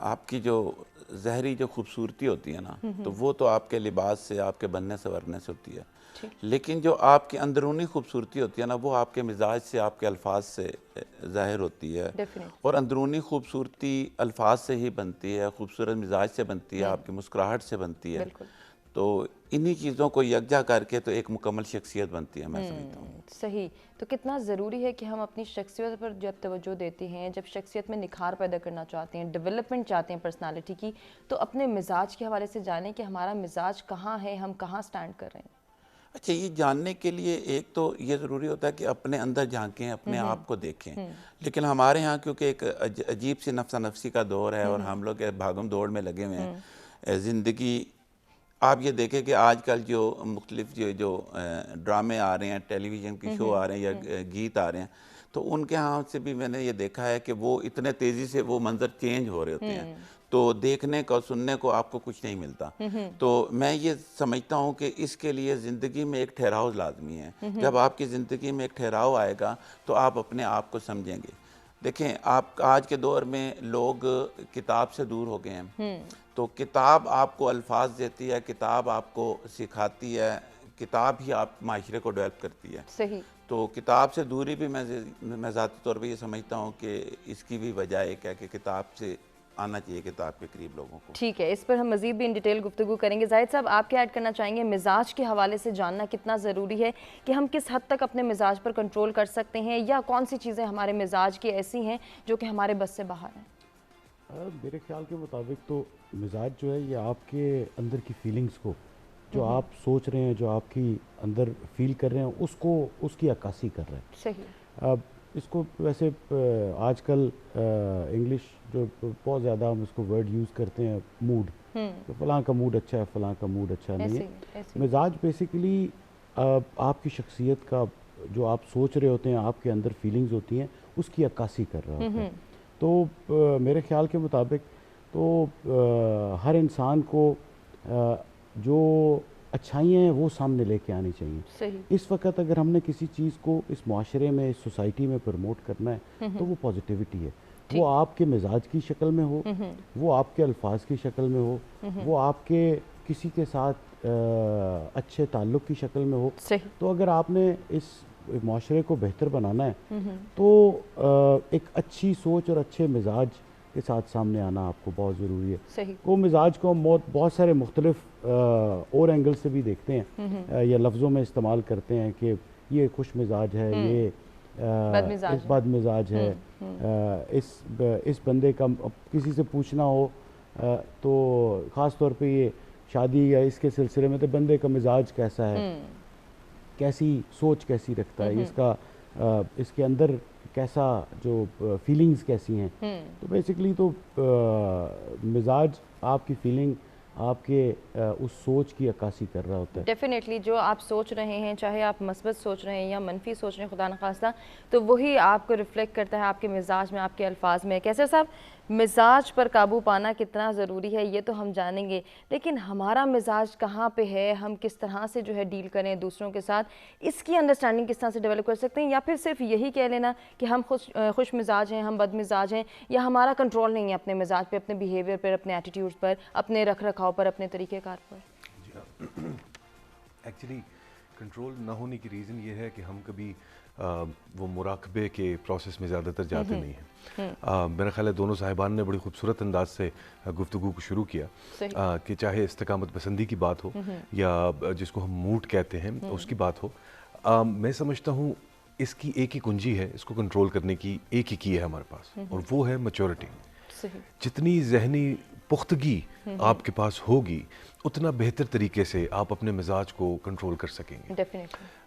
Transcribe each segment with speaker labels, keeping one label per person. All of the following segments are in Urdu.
Speaker 1: آپ کی جو ظاہری جو خوبصورتی ہوتی ہے نا تو وہ تو آپ کے لباس سے آپ کے بننے سنورنے سے ہوتی ہے، لیکن جو آپ کی اندرونی خوبصورتی ہوتی ہے نا وہ آپ کے مزاج سے آپ کے الفاظ سے ظاہر ہوتی ہے، اور اندرونی خوبصورتی الفاظ سے ہی بنتی ہے، خوبصورت مزاج سے بنتی ہے، آپ کی مسکراہٹ سے بنتی ہے، تو انہی چیزوں کو یکجا کر کے تو ایک مکمل شخصیت بنتی ہے میں سمجھتا ہوں۔
Speaker 2: صحیح، تو کتنا ضروری ہے کہ ہم اپنی شخصیت پر جب توجہ دیتے ہیں، جب شخصیت میں نکھار پیدا کرنا چاہتے ہیں، ڈیولپمنٹ چاہتے ہیں پرسنالٹی کی، تو اپنے مزاج کے حوالے سے جانیں کہ ہمارا مزاج کہاں ہے، ہم کہاں سٹینڈ کر رہے ہیں۔
Speaker 1: اچھا، یہ جاننے کے لیے ایک تو یہ ضروری ہوتا ہے کہ اپنے اندر جھانکیں، اپنے آپ کو دیکھیں، لیکن ہمارے ہاں کیونکہ ایک عجیب سی نفسا نفسی کا دور ہے اور ہم لوگ بھاگم دوڑ میں لگے ہوئے ہیں زندگی۔ آپ یہ دیکھیں کہ آج کل جو مختلف جو ڈرامے آ رہے ہیں، ٹیلی ویژن کی شو آ رہے ہیں یا گیت آ رہے ہیں، تو ان کے ہاں سے بھی میں نے یہ دیکھا ہے کہ وہ اتنے تیزی سے وہ منظر چینج ہو رہے ہوتے ہیں، تو دیکھنے کو سننے کو آپ کو کچھ نہیں ملتا۔ تو میں یہ سمجھتا ہوں کہ اس کے لیے زندگی میں ایک ٹھہراؤ لازمی ہے۔ جب آپ کی زندگی میں ایک ٹھہراؤ آئے گا تو آپ اپنے آپ کو سمجھیں گے۔ دیکھیں، آپ آج کے دور میں لوگ کتاب سے دور ہو گئے ہیں، تو کتاب آپ کو الفاظ دیتی ہے، کتاب آپ کو سکھاتی ہے، کتاب ہی آپ معاشرے کو ڈیولپ کرتی ہے۔
Speaker 2: صحیح۔
Speaker 1: تو کتاب سے دوری بھی میں ذاتی طور پہ یہ سمجھتا ہوں کہ اس کی بھی وجہ ایک ہے کہ کتاب سے آنا چاہیے کتاب کے قریب لوگوں کو۔
Speaker 2: ٹھیک ہے، اس پر ہم مزید بھی ان ڈیٹیل گفتگو کریں گے۔ زاہد صاحب، آپ کیا ایڈ کرنا چاہیں گے؟ مزاج کے حوالے سے جاننا کتنا ضروری ہے کہ ہم کس حد تک اپنے مزاج پر کنٹرول کر سکتے ہیں، یا کون سی چیزیں ہمارے مزاج کی ایسی ہیں جو کہ ہمارے بس سے باہر ہیں؟
Speaker 3: میرے خیال کے مطابق تو مزاج جو ہے یہ آپ کے اندر کی فیلنگز کو، جو آپ سوچ رہے ہیں، جو آپ کی اندر فیل کر رہے ہیں، اس کی عکاسی کر رہا ہے۔
Speaker 2: صحیح۔
Speaker 3: اب اس کو ویسے آج کل انگلش جو بہت زیادہ ہم اس کو ورڈ یوز کرتے ہیں، موڈ، فلاں کا موڈ اچھا ہے، فلاں کا موڈ اچھا نہیں ہے۔ مزاج بیسیکلی آپ کی شخصیت کا، جو آپ سوچ رہے ہوتے ہیں، آپ کے اندر فیلنگز ہوتی ہیں، اس کی عکاسی کر رہا ہوتا ہے۔ تو میرے خیال کے مطابق تو ہر انسان کو جو اچھائیاں ہیں وہ سامنے لے کے آنی چاہیے۔
Speaker 2: صحیح۔
Speaker 3: اس وقت اگر ہم نے کسی چیز کو اس معاشرے میں، اس سوسائٹی میں پروموٹ کرنا ہے تو وہ پازیٹیوٹی ہے، وہ آپ کے مزاج کی شکل میں ہو، وہ آپ کے الفاظ کی شکل میں ہو، وہ آپ کے کسی کے ساتھ اچھے تعلق کی شکل میں ہو۔ تو اگر آپ نے اس معاشرے کو بہتر بنانا ہے تو ایک اچھی سوچ اور اچھے مزاج کے ساتھ سامنے آنا آپ کو بہت ضروری ہے۔ وہ مزاج کو ہم بہت سارے مختلف اور اینگل سے بھی دیکھتے ہیں یا لفظوں میں استعمال کرتے ہیں کہ یہ خوش مزاج ہے، یہ بد مزاج ہے، اس بندے کا کسی سے پوچھنا ہو تو خاص طور پہ یہ شادی یا اس کے سلسلے میں تو بندے کا مزاج کیسا ہے، کیسی سوچ کیسی رکھتا ہے، اس کے اندر کیسا جو فیلنگز کیسی ہیں۔ تو بیسیکلی تو مزاج آپ کی فیلنگ، آپ کے اس سوچ کی عکاسی کر رہا ہوتا ہے۔
Speaker 2: ڈیفینیٹلی جو آپ سوچ رہے ہیں، چاہے آپ مثبت سوچ رہے ہیں یا منفی سوچ رہے ہیں خدا نخواستہ، تو وہی آپ کو ریفلیکٹ کرتا ہے آپ کے مزاج میں، آپ کے الفاظ میں۔ کیسر صاحب، مزاج پر قابو پانا کتنا ضروری ہے یہ تو ہم جانیں گے، لیکن ہمارا مزاج کہاں پہ ہے، ہم کس طرح سے جو ہے ڈیل کریں دوسروں کے ساتھ، اس کی انڈرسٹینڈنگ کس طرح سے ڈیولپ کر سکتے ہیں؟ یا پھر صرف یہی کہہ لینا کہ ہم خوش مزاج ہیں، ہم بد مزاج ہیں، یا ہمارا کنٹرول نہیں ہے اپنے مزاج پہ، اپنے بیہیویئر پر، اپنے ایٹیٹیوڈ پر، اپنے رکھ رکھاؤ پر، اپنے طریقہ کار پر؟
Speaker 4: ایکچولی کنٹرول نہ ہونے کی ریزن یہ ہے کہ ہم کبھی وہ مراقبے کے پروسیس میں زیادہ تر جاتے نہیں ہیں۔ میرا خیال ہے دونوں صاحبان نے بڑی خوبصورت انداز سے گفتگو کو شروع کیا کہ چاہے استقامت پسندی کی بات ہو یا جس کو ہم موڈ کہتے ہیں اس کی بات ہو، میں سمجھتا ہوں اس کی ایک ہی کنجی ہے، اس کو کنٹرول کرنے کی ایک ہی کی ہے ہمارے پاس، اور وہ ہے میچورٹی۔ جتنی ذہنی پختگی آپ کے پاس ہوگی اتنا بہتر طریقے سے آپ اپنے مزاج کو کنٹرول کر سکیں گے۔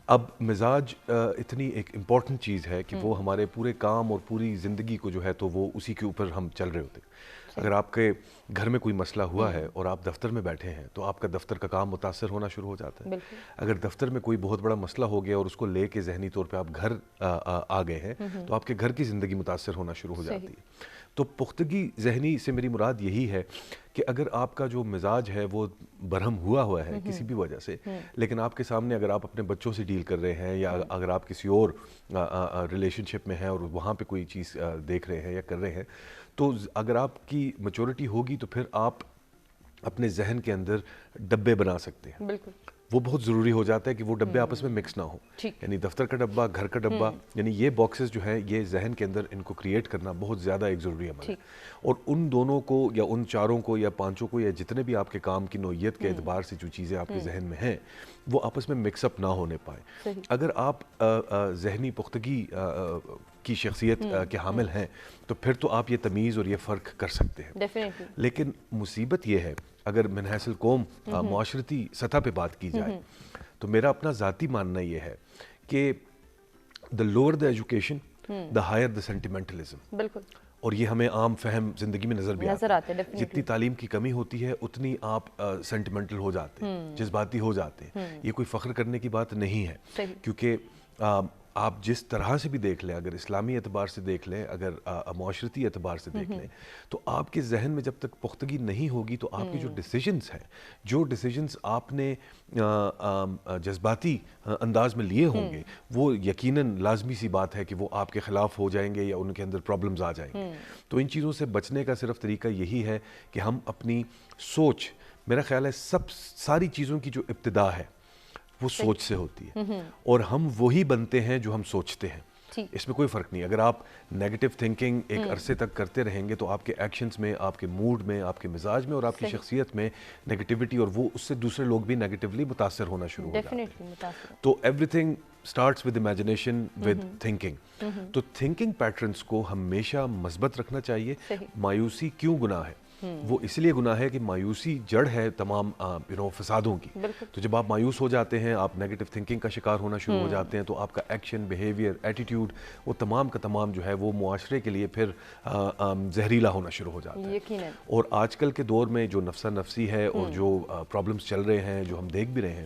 Speaker 4: اب مزاج اتنی ایک امپورٹنٹ چیز ہے کہ وہ ہمارے پورے کام اور پوری زندگی کو جو ہے تو وہ اسی کے اوپر ہم چل رہے ہوتے ہیں۔ اگر آپ کے گھر میں کوئی مسئلہ ہوا ہے اور آپ دفتر میں بیٹھے ہیں تو آپ کا دفتر کا کام متاثر ہونا شروع ہو جاتا ہے۔ اگر دفتر میں کوئی بہت بڑا مسئلہ ہو گیا اور اس کو لے کے ذہنی طور پہ آپ گھر آ گئے ہیں تو آپ کے گھر کی زندگی متاثر ہونا شروع ہو جاتی ہے۔ تو پختگی ذہنی سے میری مراد یہی ہے کہ اگر آپ کا جو مزاج ہے وہ برہم ہوا ہے کسی بھی وجہ سے، لیکن آپ کے سامنے اگر آپ اپنے بچوں سے ڈیل کر رہے ہیں یا اگر آپ کسی اور ریلیشن شپ میں ہیں اور وہاں پہ کوئی چیز دیکھ رہے ہیں یا کر رہے ہیں، تو اگر آپ کی میچورٹی ہوگی تو پھر آپ اپنے ذہن کے اندر ڈبے بنا سکتے ہیں.
Speaker 2: بالکل
Speaker 4: وہ بہت ضروری ہو جاتا ہے کہ وہ ڈبے آپس میں مکس نہ ہوں. یعنی دفتر کا ڈبہ، گھر کا ڈبہ، یعنی یہ باکسز جو ہیں یہ ذہن کے اندر ان کو کریٹ کرنا بہت زیادہ ایک ضروری عمل ہے. اور ان دونوں کو یا ان چاروں کو یا پانچوں کو یا جتنے بھی آپ کے کام کی نوعیت کے اعتبار سے جو چیزیں آپ کے ذہن میں ہیں وہ آپس میں مکس اپ نہ ہونے پائیں. اگر آپ ذہنی پختگی کی شخصیت کے حامل ہیں تو پھر تو آپ یہ تمیز اور یہ فرق کر سکتے ہیں. لیکن مصیبت یہ ہے اگر من حیث القوم معاشرتی سطح پہ بات کی جائے تو میرا اپنا ذاتی ماننا یہ ہے کہ the lower the education, the higher the sentimentalism.
Speaker 2: بالکل.
Speaker 4: اور یہ ہمیں عام فہم زندگی میں نظر بھی آتا ہے. جتنی تعلیم کی کمی ہوتی ہے اتنی آپ سینٹیمنٹل ہو جاتے ہیں، جذباتی ہو جاتے ہیں. یہ کوئی فخر کرنے کی بات نہیں ہے، کیونکہ آپ جس طرح سے بھی دیکھ لیں، اگر اسلامی اعتبار سے دیکھ لیں، اگر معاشرتی اعتبار سے دیکھ لیں، تو آپ کے ذہن میں جب تک پختگی نہیں ہوگی تو آپ کے جو ڈیسیجنز ہیں، جو ڈیسیجنز آپ نے جذباتی انداز میں لیے ہوں گے، وہ یقیناً لازمی سی بات ہے کہ وہ آپ کے خلاف ہو جائیں گے یا ان کے اندر پرابلمز آ جائیں گے. تو ان چیزوں سے بچنے کا صرف طریقہ یہی ہے کہ ہم اپنی سوچ، میرا خیال ہے ساری چیزوں کی جو ابتدا ہے وہ سوچ سے ہوتی ہے، اور ہم وہی بنتے ہیں جو ہم سوچتے ہیں. اس میں کوئی فرق نہیں. اگر آپ نیگیٹو تھنکنگ ایک عرصے تک کرتے رہیں گے تو آپ کے ایکشنز میں، آپ کے موڈ میں، آپ کے مزاج میں اور آپ کی شخصیت میں نیگیٹیوٹی، اور وہ اس سے دوسرے لوگ بھی نیگیٹیولی متاثر ہونا شروع ہو جاتے ہیں. تو every thing starts with imagination, with thinking. تو تھنکنگ پیٹرنس کو ہمیشہ مثبت رکھنا چاہیے. مایوسی کیوں گناہ ہے؟ وہ اس لیے گناہ ہے کہ مایوسی جڑ ہے تمام فسادوں کی. تو جب آپ مایوس ہو جاتے ہیں، آپ نیگیٹو تھنکنگ کا شکار ہونا شروع ہو جاتے ہیں، تو آپ کا ایکشن، بیہیویئر، ایٹیٹیوڈ، وہ تمام کا تمام جو ہے وہ معاشرے کے لیے پھر زہریلا ہونا شروع ہو جاتا ہے. اور آج کل کے دور میں جو نفسا نفسی ہے اور جو پرابلمس چل رہے ہیں، جو ہم دیکھ بھی رہے ہیں،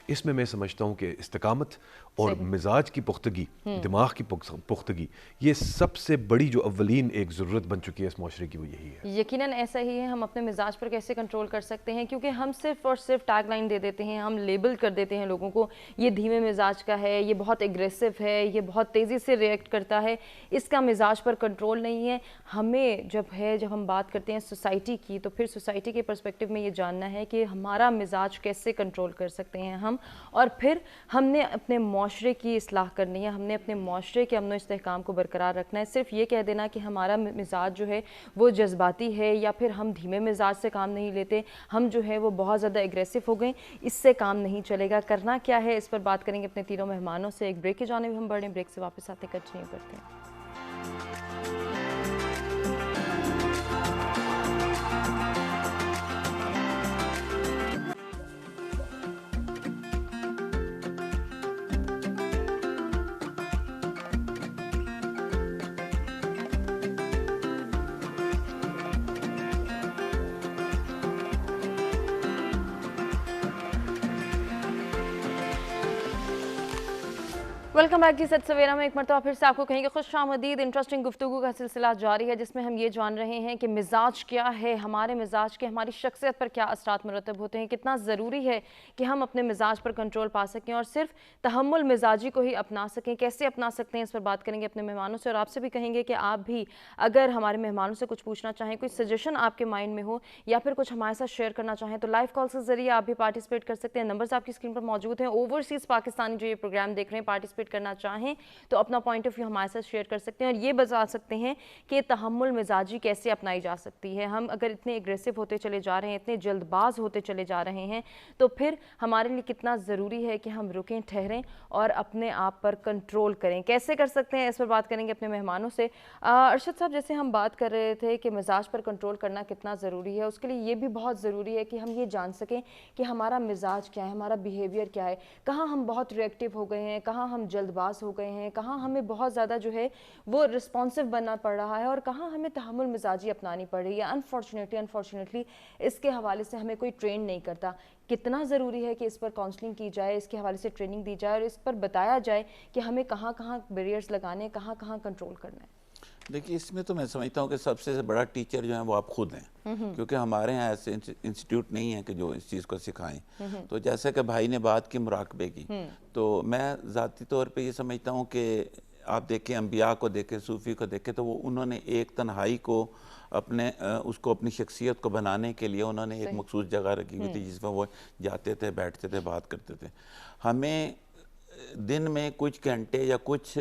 Speaker 4: اس میں سمجھتا ہوں کہ استقامت اور مزاج کی پختگی، دماغ کی پختگی، یہ سب سے بڑی جو اولین ایک ضرورت بن چکی ہے اس معاشرے کی، وہ یہی ہے.
Speaker 2: یقیناً ایسا ہی ہے. ہم اپنے مزاج پر کیسے کنٹرول کر سکتے ہیں؟ کیونکہ ہم صرف اور صرف ٹیگ لائن دے دیتے ہیں، ہم لیبل کر دیتے ہیں لوگوں کو، یہ دھیمے مزاج کا ہے، یہ بہت اگریسو ہے، یہ بہت تیزی سے ریئیکٹ کرتا ہے، اس کا مزاج پر کنٹرول نہیں ہے. ہمیں جب ہم بات کرتے ہیں سوسائٹی کی، تو پھر سوسائٹی کے پرسپیکٹیو میں یہ جاننا ہے کہ ہمارا مزاج کیسے کنٹرول کر سکتے ہیں ہم، اور پھر ہم نے اپنے معاشرے کی اصلاح کرنی ہے، ہم نے اپنے معاشرے کے امن و استحکام کو برقرار رکھنا ہے. صرف یہ کہہ دینا کہ ہمارا مزاج جو ہے وہ جذباتی ہے، یا پھر ہم دھیمے مزاج سے کام نہیں لیتے، ہم جو ہے وہ بہت زیادہ اگریسو ہو گئے، اس سے کام نہیں چلے گا. کرنا کیا ہے اس پر بات کریں گے اپنے تینوں مہمانوں سے. ایک بریک کی جانب ہم بڑھیں، بریک سے واپس آتے کنٹینیو کرتے ہیں. ویلکم بیک جی. سچ سویرا میں ایک مرتبہ پھر سے آپ کو کہیں گے خوش آمدید. انٹرسٹنگ گفتگو کا سلسلہ جاری ہے جس میں ہم یہ جان رہے ہیں کہ مزاج کیا ہے، ہمارے مزاج کے ہماری شخصیت پر کیا اثرات مرتب ہوتے ہیں، کتنا ضروری ہے کہ ہم اپنے مزاج پر کنٹرول پا سکیں اور صرف تحمل مزاجی کو ہی اپنا سکیں. کیسے اپنا سکتے ہیں اس پر بات کریں گے اپنے مہمانوں سے، اور آپ سے بھی کہیں گے کہ آپ بھی اگر ہمارے مہمانوں سے کچھ پوچھنا چاہیں، کوئی سجیشن آپ کے مائنڈ میں ہو یا پھر کچھ ہمارے ساتھ شیئر کرنا چاہیں تو لائیو کال کے ذریعے آپ بھی پارٹیسپیٹ کر سکتے ہیں. نمبرز آپ کی اسکرین پر موجود ہیں. اوورسیز پاکستانی جو یہ پروگرام دیکھ رہے ہیں، پارٹیسپیٹ کرنا چاہیں تو اپنا پوائنٹ آف ویو ہمارے ساتھ شیئر کر سکتے ہیں اور یہ بتا سکتے ہیں کہ تحمل مزاجی کیسے اپنائی جا سکتی ہے. ہم اگر اتنے اگریسو ہوتے چلے جا رہے ہیں، اتنے جلد باز ہوتے چلے جا رہے ہیں، تو پھر ہمارے لیے کتنا ضروری ہے کہ ہم رکیں، ٹھہریں اور اپنے آپ پر کنٹرول کریں. کیسے کر سکتے ہیں اس پر بات کریں گے اپنے مہمانوں سے. ارشد صاحب، جیسے ہم بات کر رہے تھے کہ مزاج پر کنٹرول کرنا کتنا ضروری ہے، اس کے لیے یہ بھی بہت ضروری ہے کہ ہم یہ جان سکیں کہ ہمارا مزاج کیا ہے، ہمارا بیہیویئر کیا ہے، کہاں ہم بہت ریئیکٹیو ہو گئے ہیں، کہاں ہم جلد باز ہو گئے ہیں، کہاں ہمیں بہت زیادہ جو ہے وہ رسپانسو بننا پڑ رہا ہے اور کہاں ہمیں تحمل مزاجی اپنانی پڑ رہی ہے. انفارچونیٹلی اس کے حوالے سے ہمیں کوئی ٹرین نہیں کرتا. کتنا ضروری ہے کہ اس پر کاؤنسلنگ کی جائے، اس کے حوالے سے ٹریننگ دی جائے اور اس پر بتایا جائے کہ ہمیں کہاں کہاں بیریئرز لگانے، کہاں کہاں کنٹرول کرنا ہے.
Speaker 1: دیکھیے اس میں تو میں سمجھتا ہوں کہ سب سے بڑا ٹیچر جو ہے وہ آپ خود ہیں، کیونکہ ہمارے ہیں ایسے انسٹیٹیوٹ نہیں ہیں کہ جو اس چیز کو سکھائیں. تو جیسا کہ بھائی نے بات کی مراقبے کی، تو میں ذاتی طور پہ یہ سمجھتا ہوں کہ آپ دیکھیں انبیاء کو دیکھیں، صوفی کو دیکھیں، تو وہ انہوں نے ایک تنہائی کو اپنی شخصیت کو بنانے کے لیے انہوں نے ایک مخصوص جگہ رکھی ہوئی تھی جس میں وہ جاتے تھے، بیٹھتے تھے، بات کرتے تھے. ہمیں دن میں کچھ گھنٹے یا کچھ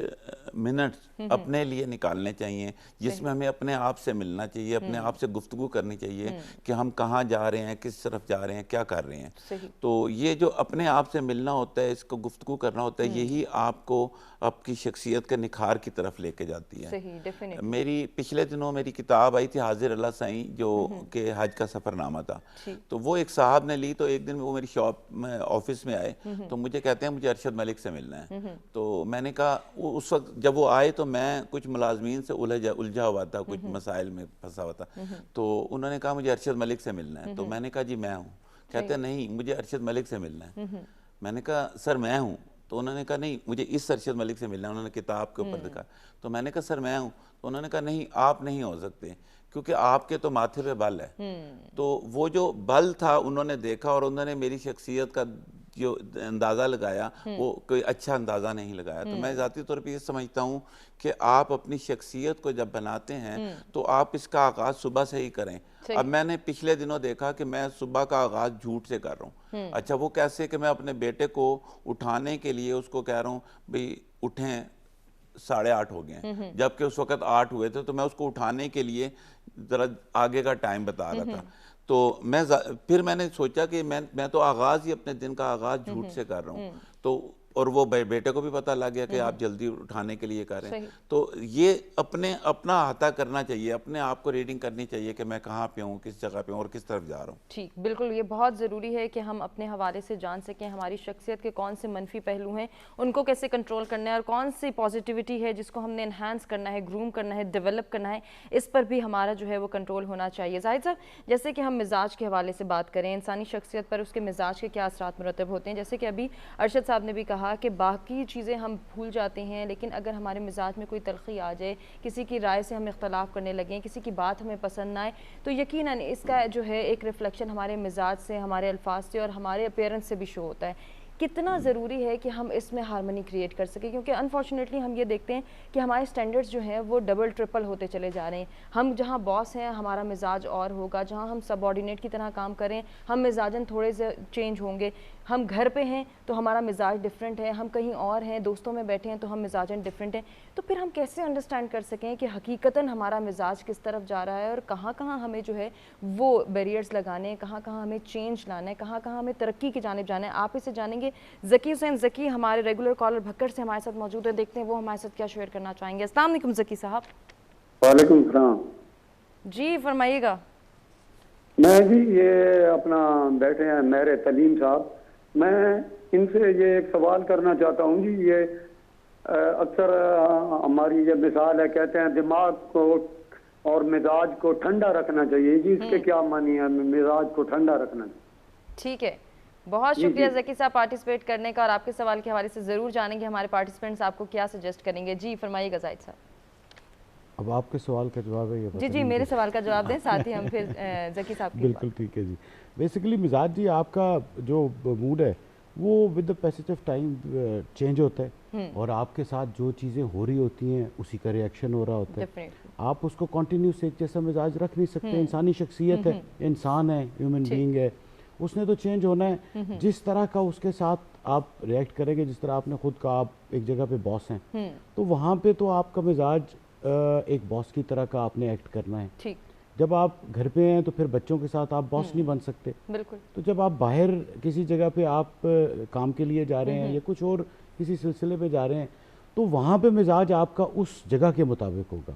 Speaker 1: منٹ اپنے لیے نکالنے چاہیے جس میں ہمیں اپنے آپ سے ملنا چاہیے، اپنے آپ سے گفتگو کرنی چاہیے کہ ہم کہاں جا رہے ہیں، کس طرف جا رہے ہیں، کیا کر رہے ہیں. تو یہ جو اپنے آپ سے ملنا ہوتا ہے، اس کو گفتگو کرنا ہوتا ہے، یہی آپ کو آپ کی شخصیت کے نکھار کی طرف لے کے جاتی ہے. میری پچھلے دنوں میری کتاب آئی تھی حاضر اللہ سائیں، جو کہ حج کا سفر نامہ تھا. تو وہ ایک صاحب نے لی، تو ایک دن وہ میری شاپ میں آفس میں آئے، تو مجھے کہتے ہیں مجھے ارشد ملک سے ملنا ہے. تو میں نے کہا اس وقت جب وہ آئے تو میں کچھ ملازمین سے الجھا ہوا تھا، کچھ مسائل میں پھنسا ہوا تھا. تو انہوں نے کہا مجھے ارشد ملک سے ملنا ہے. تو میں نے کہا جی میں ہوں. کہتے ہیں نہیں مجھے ارشد ملک سے ملنا ہے. میں نے کہا سر میں ہوں. تو انہوں نے کہا نہیں مجھے اس ارشد ملک سے ملنا ہے. انہوں نے کتاب کے اوپر دکھا. تو میں نے کہا سر میں ہوں. تو انہوں نے کہا نہیں آپ نہیں ہو سکتے، کیونکہ آپ کے تو ماتھے پہ بل ہے. تو وہ جو بل تھا انہوں نے دیکھا اور انہوں نے میری شخصیت کا جو اندازہ لگایا وہ کوئی اچھا اندازہ نہیں لگایا. تو میں ذاتی طور پہ یہ سمجھتا ہوں کہ آپ اپنی شخصیت کو جب بناتے ہیں تو آپ اس کا آغاز صبح سے ہی کریں. اب میں نے پچھلے دنوں دیکھا کہ میں صبح کا آغاز جھوٹ سے کر رہا ہوں. اچھا وہ کیسے کہ میں اپنے بیٹے کو اٹھانے کے لیے اس کو کہہ رہا ہوں بھئی اٹھیں، 8:30 ہو گئے ہیں، جبکہ اس وقت 8 ہوئے تھے. تو میں اس کو اٹھانے کے لیے ذرا آگے کا ٹائم بتا رہا تھا. تو پھر میں نے سوچا کہ میں تو آغاز ہی اپنے دن کا آغاز جھوٹ سے کر رہا ہوں. تو اور وہ بیٹے کو بھی پتہ لگ گیا کہ آپ جلدی اٹھانے کے لیے کر رہے ہیں. تو یہ اپنا احاطہ کرنا چاہیے، اپنے آپ کو ریڈنگ کرنی چاہیے کہ میں کہاں پہ ہوں، کس جگہ پہ ہوں اور کس طرف جا رہا ہوں.
Speaker 2: ٹھیک، بالکل یہ بہت ضروری ہے کہ ہم اپنے حوالے سے جان سکیں ہماری شخصیت کے کون سے منفی پہلو ہیں، ان کو کیسے کنٹرول کرنا ہے، اور کون سی پازیٹیوٹی ہے جس کو ہم نے انہانس کرنا ہے، گروم کرنا ہے، ڈیولپ کرنا ہے، اس پر بھی ہمارا جو ہے وہ کنٹرول ہونا چاہیے. زاہد صاحب جیسے کہ ہم مزاج کے حوالے سے بات کریں، انسانی شخصیت پر اس کے مزاج کے کیا اثرات مرتب ہوتے ہیں، جیسے کہ ابھی ارشد صاحب نے بھی کہا کہ باقی چیزیں ہم بھول جاتے ہیں، لیکن اگر ہمارے مزاج میں کوئی تلخی آ جائے، کسی کی رائے سے ہم اختلاف کرنے لگیں، کسی کی بات ہمیں پسند نہ آئے، تو یقیناً اس کا جو ہے ایک ریفلیکشن ہمارے مزاج سے، ہمارے الفاظ سے اور ہمارے اپیرنس سے بھی شو ہوتا ہے. کتنا ضروری ہے کہ ہم اس میں ہارمنی کریٹ کر سکیں، کیونکہ انفارچونیٹلی ہم یہ دیکھتے ہیں کہ ہمارے سٹینڈرڈز جو ہیں وہ ڈبل ٹرپل ہوتے چلے جا رہے ہیں. ہم جہاں باس ہیں ہمارا مزاج اور ہوگا، جہاں ہم سب آرڈینیٹ کی طرح کام کریں ہم مزاجاً تھوڑے سے چینج ہوں گے. ہم گھر پہ ہیں تو ہمارا مزاج ڈیفرنٹ ہے، ہم کہیں اور ہیں دوستوں میں بیٹھے ہیں تو ہم مزاجاً ڈیفرنٹ ہیں. تو پھر ہم کیسے انڈرسٹینڈ کر سکیں کہ حقیقتاً ہمارا مزاج کس طرف جا رہا ہے اور کہاں کہاں ہمیں جو ہے وہ بیریئرز لگانے ہیں، کہاں کہاں ہمیں چینج لانا ہے، کہاں کہاں ہمیں ترقی کی جانب جانا ہے. آپ اسے جانیں گے. ذکی حسین ذکی ہمارے ریگولر کالر بھکر سے ہمارے ساتھ موجود ہیں، دیکھتے ہیں وہ ہمارے ساتھ کیا شیئر کرنا چاہیں گے. السلام علیکم ذکی صاحب.
Speaker 5: وعلیکم السلام.
Speaker 2: جی فرمائیے گا.
Speaker 5: میں جی یہ اپنا بیٹھے ہیں مہر تلیم صاحب، میں ان سے یہ ایک سوال کرنا چاہتا ہوں جی. یہ اکثر ہماری یہ مثال ہے، کہتے ہیں دماغ کو اور مزاج کو ٹھنڈا رکھنا چاہیے. جی اس کے کیا معنی ہے مزاج کو ٹھنڈا رکھنا؟
Speaker 2: ٹھیک ہے، بہت شکریہ ذکی صاحب پارٹیسپیٹ کرنے کا، اور آپ کے سوال کے حوالے سے ضرور جانیں گے ہمارے پارٹیسپینٹس آپ کو کیا سجیسٹ کریں گے. جی فرمائیے گا زاہد صاحب.
Speaker 3: اب آپ کے سوال کا جواب ہے یہ؟
Speaker 2: جی میرے سوال کا جواب دیں، ساتھ ہی ہم پھر ذکی صاحب کی.
Speaker 3: بالکل ٹھیک ہے جی. بیسیکلی مزاج جی آپ کا جو موڈ ہے وہ with the passage of time change ہوتا ہے، اور آپ کے ساتھ جو چیزیں ہو رہی ہوتی ہیں اسی کا ریئیکشن ہو رہا ہوتا ہے. آپ اس کو کنٹینیوس ایک جیسا مزاج رکھ نہیں سکتے. انسانی شخصیت ہے، انسان ہے، ہیومن بینگ ہے، اس نے تو چینج ہونا ہے. جس طرح کا اس کے ساتھ آپ ریئیکٹ کریں گے، جس طرح آپ نے خود کہا آپ ایک جگہ پہ باس ہیں تو وہاں پہ تو آپ کا مزاج ایک باس کی طرح کا آپ نے ایکٹ کرنا ہے. جب آپ گھر پہ ہیں تو پھر بچوں کے ساتھ آپ باس نہیں بن سکتے. تو جب آپ باہر کسی جگہ پہ آپ کام کے لیے جا رہے ہیں یا کچھ اور کسی سلسلے پہ جا رہے ہیں تو وہاں پہ مزاج آپ کا اس جگہ کے مطابق ہوگا.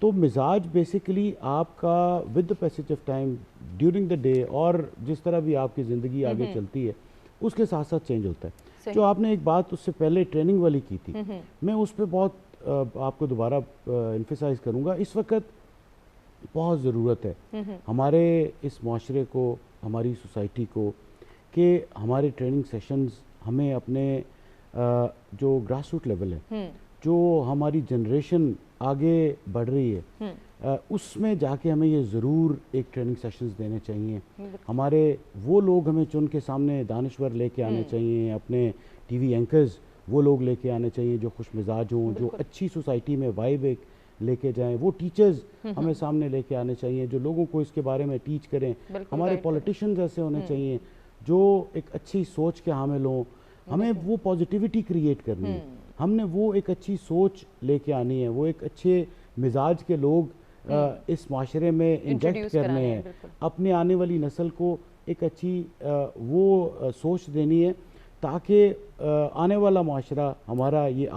Speaker 3: تو مزاج بیسیکلی آپ کا with the passage of time during the day اور جس طرح بھی آپ کی زندگی آگے چلتی ہے اس کے ساتھ ساتھ چینج ہوتا ہے. جو آپ نے ایک بات اس سے پہلے ٹریننگ والی کی تھی، میں اس پہ بہت آپ کو دوبارہ انفیسائز کروں گا. اس وقت بہت ضرورت ہے ہمارے اس معاشرے کو، ہماری سوسائٹی کو، کہ ہمارے ٹریننگ سیشنز ہمیں اپنے جو گراس روٹ لیول ہے، جو ہماری جنریشن آگے بڑھ رہی ہے اس میں جا کے ہمیں یہ ضرور ایک ٹریننگ سیشنز دینے چاہیے. ہمارے وہ لوگ ہمیں چن کے سامنے دانشور لے کے آنے چاہیے, اپنے ٹی وی اینکرز وہ لوگ لے کے آنے چاہیے جو خوش مزاج ہوں, جو اچھی سوسائٹی میں وائب ایک لے کے جائیں. وہ ٹیچرز ہمیں سامنے لے کے آنے چاہیے جو لوگوں کو اس کے بارے میں ٹیچ کریں. ہمارے پولیٹیشنز ایسے ہونے چاہیے جو ایک اچھی سوچ کے حامل ہوں. ہمیں وہ پازیٹیوٹی کریٹ کرنی ہے, ہم نے وہ ایک اچھی سوچ لے کے آنی ہے, وہ ایک اچھے مزاج کے لوگ اس معاشرے میں انجیکٹ کرنے ہیں. اپنے آنے والی نسل کو ایک اچھی وہ سوچ دینی ہے تاکہ آنے والا معاشرہ ہمارا یہ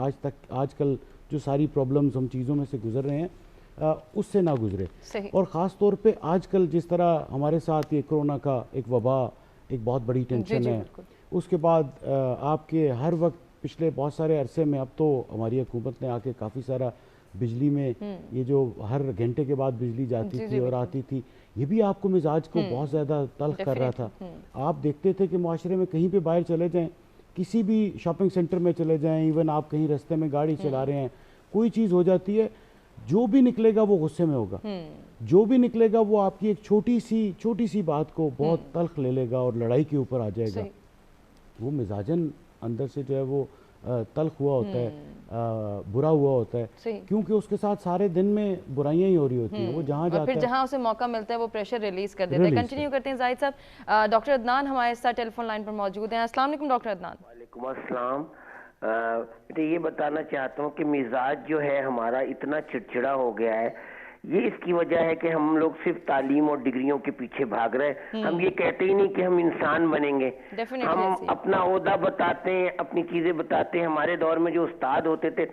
Speaker 3: آج کل جو ساری پرابلمز ہم چیزوں میں سے گزر رہے ہیں اس سے نہ گزرے. اور خاص طور پہ آج کل جس طرح ہمارے ساتھ یہ کرونا کا ایک وبا ایک بہت بڑی ٹینشن ہے, اس کے بعد آپ کے ہر وقت پچھلے بہت سارے عرصے میں اب تو ہماری حکومت نے آ کے کافی سارا بجلی میں یہ جو ہر گھنٹے کے بعد بجلی جاتی تھی اور آتی تھی, یہ بھی آپ کو مزاج کو بہت زیادہ تلخ کر رہا تھا. آپ دیکھتے تھے کہ معاشرے میں کہیں پہ باہر چلے جائیں, کسی بھی شاپنگ سینٹر میں چلے جائیں, ایون آپ کہیں رستے میں گاڑی چلا رہے ہیں, کوئی چیز ہو جاتی ہے, جو بھی نکلے گا وہ غصے میں ہوگا, جو بھی نکلے گا وہ آپ کی ایک چھوٹی سی بات کو بہت تلخ لے لے گا اور لڑائی کے اوپر آ جائے گا. وہ مزاجن اندر سے جو ہے وہ تلخ ہوا ہوتا ہے, برا ہوا ہوتا ہے, کیونکہ اس کے ساتھ سارے دن میں برائیاں ہی ہو رہی ہوتی ہیں. وہ جہاں جاتا ہے
Speaker 2: پھر جہاں اسے موقع ملتا ہے وہ پریشر ریلیز کر دیتا ہے. کنٹینیو کرتے ہیں زاہد صاحب. ڈاکٹر عدنان ہمارے ساتھ ٹیلی فون لائن پر موجود ہیں. السلام علیکم ڈاکٹر عدنان.
Speaker 6: وعلیکم السلام. میں یہ بتانا چاہتا ہوں کہ مزاج جو ہے ہمارا اتنا چڑچڑا ہو گیا ہے, یہ اس کی وجہ ہے کہ ہم لوگ صرف تعلیم اور ڈگریوں کے پیچھے بھاگ رہے ہیں. ہم یہ کہتے ہی نہیں کہ ہم انسان بنیں گے, ہم اپنا عہدہ بتاتے ہیں, اپنی چیزیں بتاتے ہیں. ہمارے دور میں جو استاد ہوتے تھے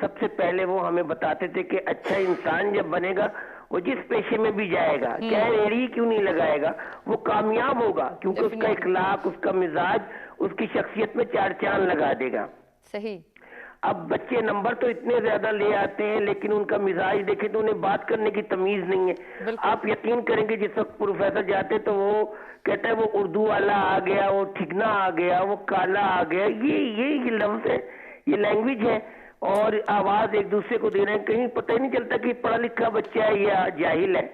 Speaker 6: سب سے پہلے وہ ہمیں بتاتے تھے کہ اچھا انسان جب بنے گا وہ جس پیشے میں بھی جائے گا, کیا ریڑھی کیوں نہیں لگائے گا, وہ کامیاب ہوگا, کیونکہ اس کا اخلاق, اس کا مزاج اس کی شخصیت میں چار چاند لگا دے گا.
Speaker 2: صحیح.
Speaker 6: اب بچے نمبر تو اتنے زیادہ لے آتے ہیں لیکن ان کا مزاج دیکھیں تو انہیں بات کرنے کی تمیز نہیں ہے. آپ یقین کریں گے جس وقت پروفیسر جاتے تو وہ کہتا ہے وہ اردو والا آ گیا, وہ ٹھگنا آ گیا, وہ کالا آ گیا. یہ لفظ ہے, یہ لینگویج ہے, اور آواز ایک دوسرے کو دے رہے ہیں. کہیں پتہ ہی نہیں چلتا کہ پڑھا لکھا بچہ ہے یا جاہل ہے.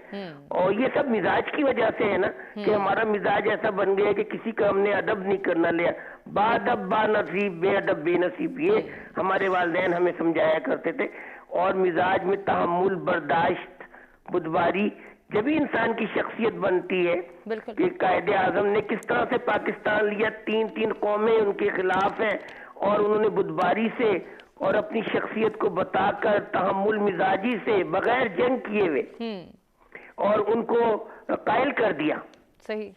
Speaker 6: اور یہ سب مزاج کی وجہ سے ہے نا کہ ہمارا مزاج ایسا بن گیا کہ کسی کا ہم نے ادب نہیں کرنا لیا. با ادب با نصیب, بے ادب بے نصیب, یہ ہمارے والدین ہمیں سمجھایا کرتے تھے. اور مزاج میں تحمل, برداشت, بدباری, جبھی انسان کی شخصیت بنتی ہے. کہ قائد اعظم نے کس طرح سے پاکستان لیا, تین قومیں ان کے خلاف ہیں اور انہوں نے بدباری سے اور اپنی شخصیت کو بتا کر تحمل مزاجی سے بغیر جنگ کیے ہوئے اور ان کو قائل کر دیا.
Speaker 2: صحیح.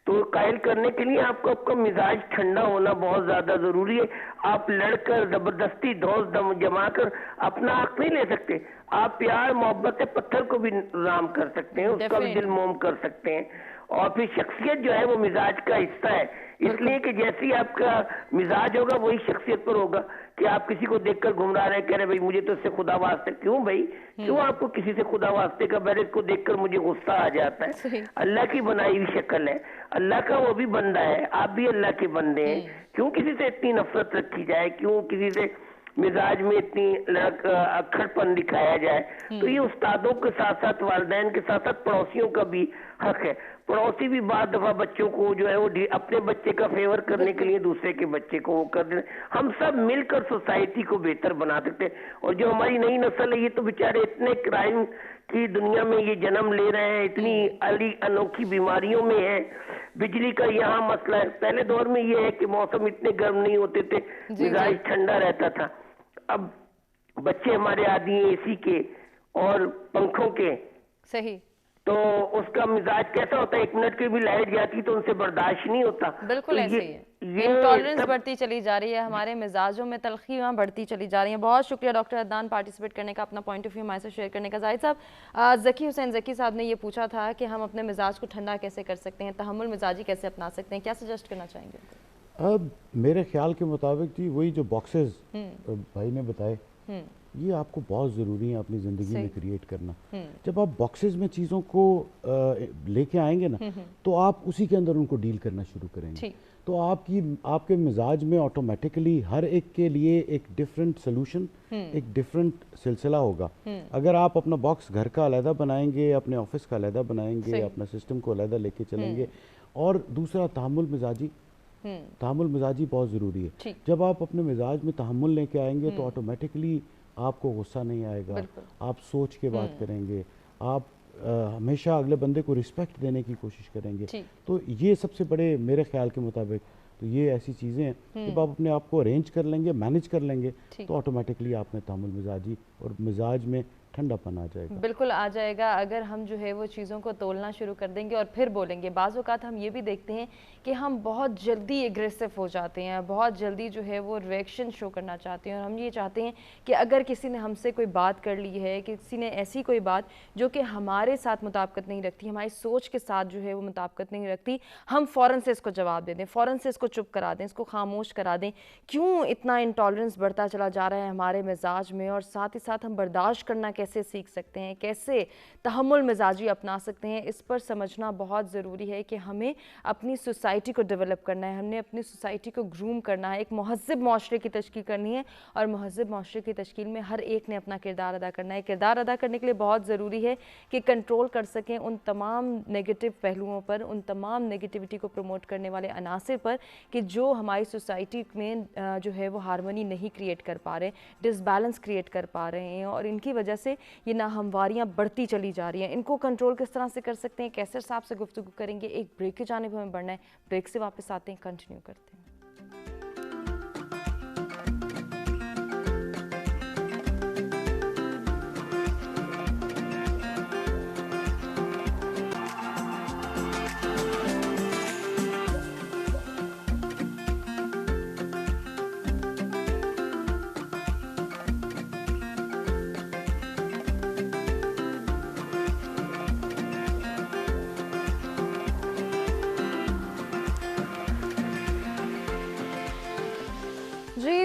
Speaker 6: تو قائل کرنے کے لیے آپ کا مزاج ٹھنڈا ہونا بہت زیادہ ضروری ہے. آپ لڑ کر زبردستی دوست دم جما کر اپنا حق نہیں لے سکتے. آپ پیار محبت سے پتھر کو بھی رام کر سکتے ہیں, اس کا بھی دل موم کر سکتے ہیں. اور پھر شخصیت جو ہے وہ مزاج کا حصہ ہے, اس لیے کہ جیسی آپ کا مزاج ہوگا وہی شخصیت پر ہوگا. کہ آپ کسی کو دیکھ کر گھمرا رہے, کہہ رہے بھائی مجھے تو اس سے خدا واسطے, کیوں بھائی, کیوں آپ کو کسی سے خدا واسطے کا, بیرے کو دیکھ کر مجھے غصہ آ جاتا ہے. اللہ کی بنائی ہوئی شکل ہے, اللہ کا وہ بھی بندہ ہے, آپ بھی اللہ کے بندے ہیں. کیوں کسی سے اتنی نفرت رکھی جائے, کیوں کسی سے مزاج میں اتنی اکھڑ پن دکھایا جائے. تو یہ استادوں کے ساتھ ساتھ والدین کے ساتھ ساتھ پڑوسیوں کا بھی حق ہے. پڑوسی بھی بعض دفعہ بچوں کو جو ہے وہ اپنے بچے کا فیور کرنے کے لیے دوسرے کے بچے کو وہ کر دیں. ہم سب مل کر سوسائٹی کو بہتر بنا سکتے ہیں. اور جو ہماری نئی نسل ہے یہ تو بیچارے اتنے کرائم کی دنیا میں یہ جنم لے رہے ہیں, اتنی انوکھی بیماریوں میں ہیں. بجلی کا یہاں مسئلہ ہے. پہلے دور میں یہ ہے کہ موسم اتنے گرم نہیں ہوتے تھے, مزاج ٹھنڈا رہتا تھا. اب بچے ہمارے عادی ہیں اے سی کے اور پنکھوں کے.
Speaker 2: صحیح.
Speaker 6: تو اس کا مزاج کیسا ہوتا ہے, 1 منٹ کی بھی لائٹ جاتی تو ان سے برداشت نہیں ہوتا.
Speaker 2: بالکل ایسے ہی ہے, انٹالرنس بڑھتی چلی جا رہی ہے, ہمارے مزاجوں میں تلخیاں بڑھتی چلی جا رہی ہیں. بہت شکریہ ڈاکٹر عدنان پارٹیسپیٹ کرنے کا, اپنا پوائنٹ آف ویو ہمارے سے شیئر کرنے کا. زاہد صاحب, ذکی حسین ذکی صاحب نے یہ پوچھا تھا کہ ہم اپنے مزاج کو ٹھنڈا کیسے کر سکتے ہیں, تحمل مزاجی کیسے اپنا سکتے ہیں, کیا سجیسٹ کرنا چاہیں گے؟
Speaker 3: اب میرے خیال کے مطابق جی وہی جو باکسز بھائی نے بتائے, یہ آپ کو بہت ضروری ہے اپنی زندگی میں کریٹ کرنا. جب آپ باکسز میں چیزوں کو لے کے آئیں گے نا تو آپ اسی کے اندر ان کو ڈیل کرنا شروع کریں گے. تو آپ کے مزاج میں آٹومیٹکلی ہر ایک کے لیے ایک ڈفرینٹ سلوشن، ایک ڈفرینٹ سلسلہ ہوگا. اگر آپ اپنا باکس گھر کا علیحدہ بنائیں گے، اپنے آفس کا علیحدہ بنائیں گے، اپنا سسٹم کو علیحدہ لے کے چلیں گے. اور دوسرا تحمل مزاجی بہت ضروری ہے. جب آپ اپنے مزاج میں تحمل لے کے آئیں گے تو آٹومیٹکلی آپ کو غصہ نہیں آئے گا، آپ سوچ کے بات کریں گے، آپ ہمیشہ اگلے بندے کو رسپیکٹ دینے کی کوشش کریں گے. تو یہ سب سے بڑے میرے خیال کے مطابق تو یہ ایسی چیزیں ہیں جب آپ اپنے آپ کو ارینج کر لیں گے، مینج کر لیں گے تو آٹومیٹکلی آپ میں تحمل مزاجی اور مزاج میں ٹھنڈا پن آ جائے گا.
Speaker 2: بالکل آ جائے گا اگر ہم جو ہے وہ چیزوں کو تولنا شروع کر دیں گے اور پھر بولیں گے. بعض اوقات ہم یہ بھی دیکھتے ہیں کہ ہم بہت جلدی ایگریسو ہو جاتے ہیں، بہت جلدی جو ہے وہ ریئیکشن شو کرنا چاہتے ہیں، اور ہم یہ چاہتے ہیں کہ اگر کسی نے ہم سے کوئی بات کر لی ہے، کسی نے ایسی کوئی بات جو کہ ہمارے ساتھ مطابقت نہیں رکھتی، ہماری سوچ کے ساتھ جو ہے وہ مطابقت نہیں رکھتی، ہم فوراً سے اس کو جواب دے دیں، فوراً سے اس کو چپ کرا دیں، اس کو خاموش کرا دیں. کیوں اتنا انٹالرنس بڑھتا چلا جا رہا ہے ہمارے مزاج میں، اور ساتھ ہی ساتھ ہم برداشت کرنا کیسے سیکھ سکتے ہیں، کیسے تحمل مزاجی اپنا سکتے ہیں، اس پر سمجھنا بہت ضروری ہے کہ ہمیں اپنی سوسائٹی کو ڈیولپ کرنا ہے، ہم نے اپنی سوسائٹی کو گروم کرنا ہے، ایک مہذب معاشرے کی تشکیل کرنی ہے، اور مہذب معاشرے کی تشکیل میں ہر ایک نے اپنا کردار ادا کرنا ہے. کردار ادا کرنے کے لیے بہت ضروری ہے کہ کنٹرول کر سکیں ان تمام نیگیٹو پہلوؤں پر، ان تمام نیگیٹیوٹی کو پروموٹ کرنے والے عناصر پر کہ جو ہماری سوسائٹی میں جو ہے وہ ہارمونی نہیں کریٹ کر پا رہے، ڈس بیلنس کریٹ کر پا رہے ہیں، اور ان کی وجہ سے یہ ناہمواریاں بڑھتی چلی جا رہی ہیں. ان کو کنٹرول کس طرح سے کر سکتے ہیں، کیسر صاحب سے گفتگو کریں گے. ایک بریک کی جانب ہمیں بڑھنا ہے، بریک سے واپس آتے ہیں، کنٹینیو کرتے ہیں.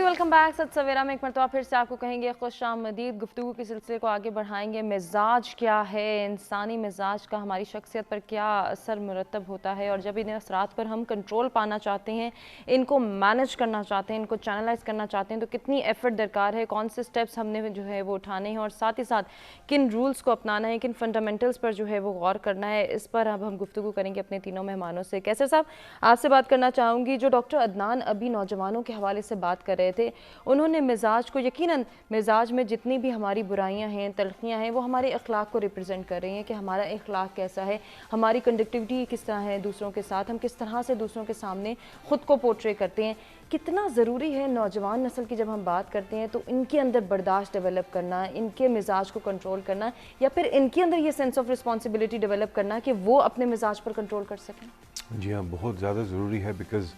Speaker 2: Welcome back. ست سویرا میں ایک مرتبہ پھر سے آپ کو کہیں گے خوش آمدید. گفتگو کے سلسلے کو آگے بڑھائیں گے. مزاج کیا ہے، انسانی مزاج کا ہماری شخصیت پر کیا اثر مرتب ہوتا ہے، اور جب ان اثرات پر ہم کنٹرول پانا چاہتے ہیں، ان کو مینج کرنا چاہتے ہیں، ان کو چینلائز کرنا چاہتے ہیں، تو کتنی ایفرٹ درکار ہے، کون سے سٹیپس ہم نے جو ہے وہ اٹھانے ہیں، اور ساتھ ہی ساتھ کن رولز کو اپنانا ہے، کن فنڈامنٹلز پر جو ہے وہ غور کرنا ہے. اس پر اب ہم گفتگو کریں گے اپنے تینوں مہمانوں سے. کیسر صاحب، آپ سے بات کرنا چاہوں گی. جو ڈاکٹر عدنان ابھی نوجوانوں کے حوالے سے بات کر رہے تھے، انہوں نے مزاج کو، یقیناً مزاج میں جتنی بھی ہماری برائیاں ہیں، تلخیاں ہیں، وہ ہمارے اخلاق کو ریپرزینٹ کر رہی ہیں کہ ہمارا اخلاق کیسا ہے، ہماری کنڈکٹیوٹی کس طرح ہے دوسروں کے ساتھ، ہم کس طرح سے دوسروں کے سامنے خود کو پورٹرے کرتے ہیں. کتنا ضروری ہے نوجوان نسل کی جب ہم بات کرتے ہیں تو ان کے اندر برداشت ڈیولپ کرنا، ان کے مزاج کو کنٹرول کرنا، یا پھر ان کے اندر یہ سینس آف رسپانسبلٹی ڈیولپ کرنا کہ وہ اپنے مزاج پر کنٹرول کر سکیں؟
Speaker 4: جی ہاں، بہت زیادہ ضروری ہے، بیکاز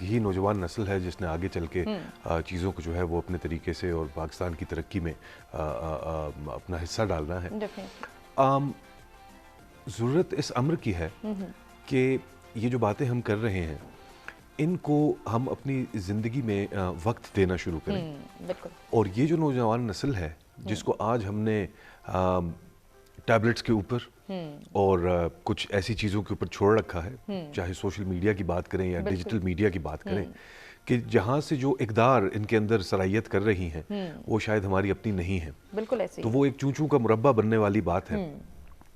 Speaker 4: یہی نوجوان نسل ہے جس نے آگے چل کے چیزوں کو جو ہے وہ اپنے طریقے سے اور پاکستان کی ترقی میں اپنا حصہ ڈالنا ہے. ضرورت اس امر کی ہے کہ یہ جو باتیں ہم کر رہے ہیں ان کو ہم اپنی زندگی میں وقت دینا شروع کریں. اور یہ جو نوجوان نسل ہے جس کو آج ہم نے ٹیبلٹس کے اوپر اور کچھ ایسی چیزوں کے اوپر چھوڑ رکھا ہے، چاہے سوشل میڈیا کی بات کریں یا ڈیجیٹل میڈیا کی بات کریں، کہ جہاں سے جو اقدار ان کے اندر صلاحیت کر رہی ہیں وہ شاید ہماری اپنی نہیں ہے.
Speaker 2: بالکل ایسے.
Speaker 4: تو وہ ایک چوں چوں کا مربع بننے والی بات ہے.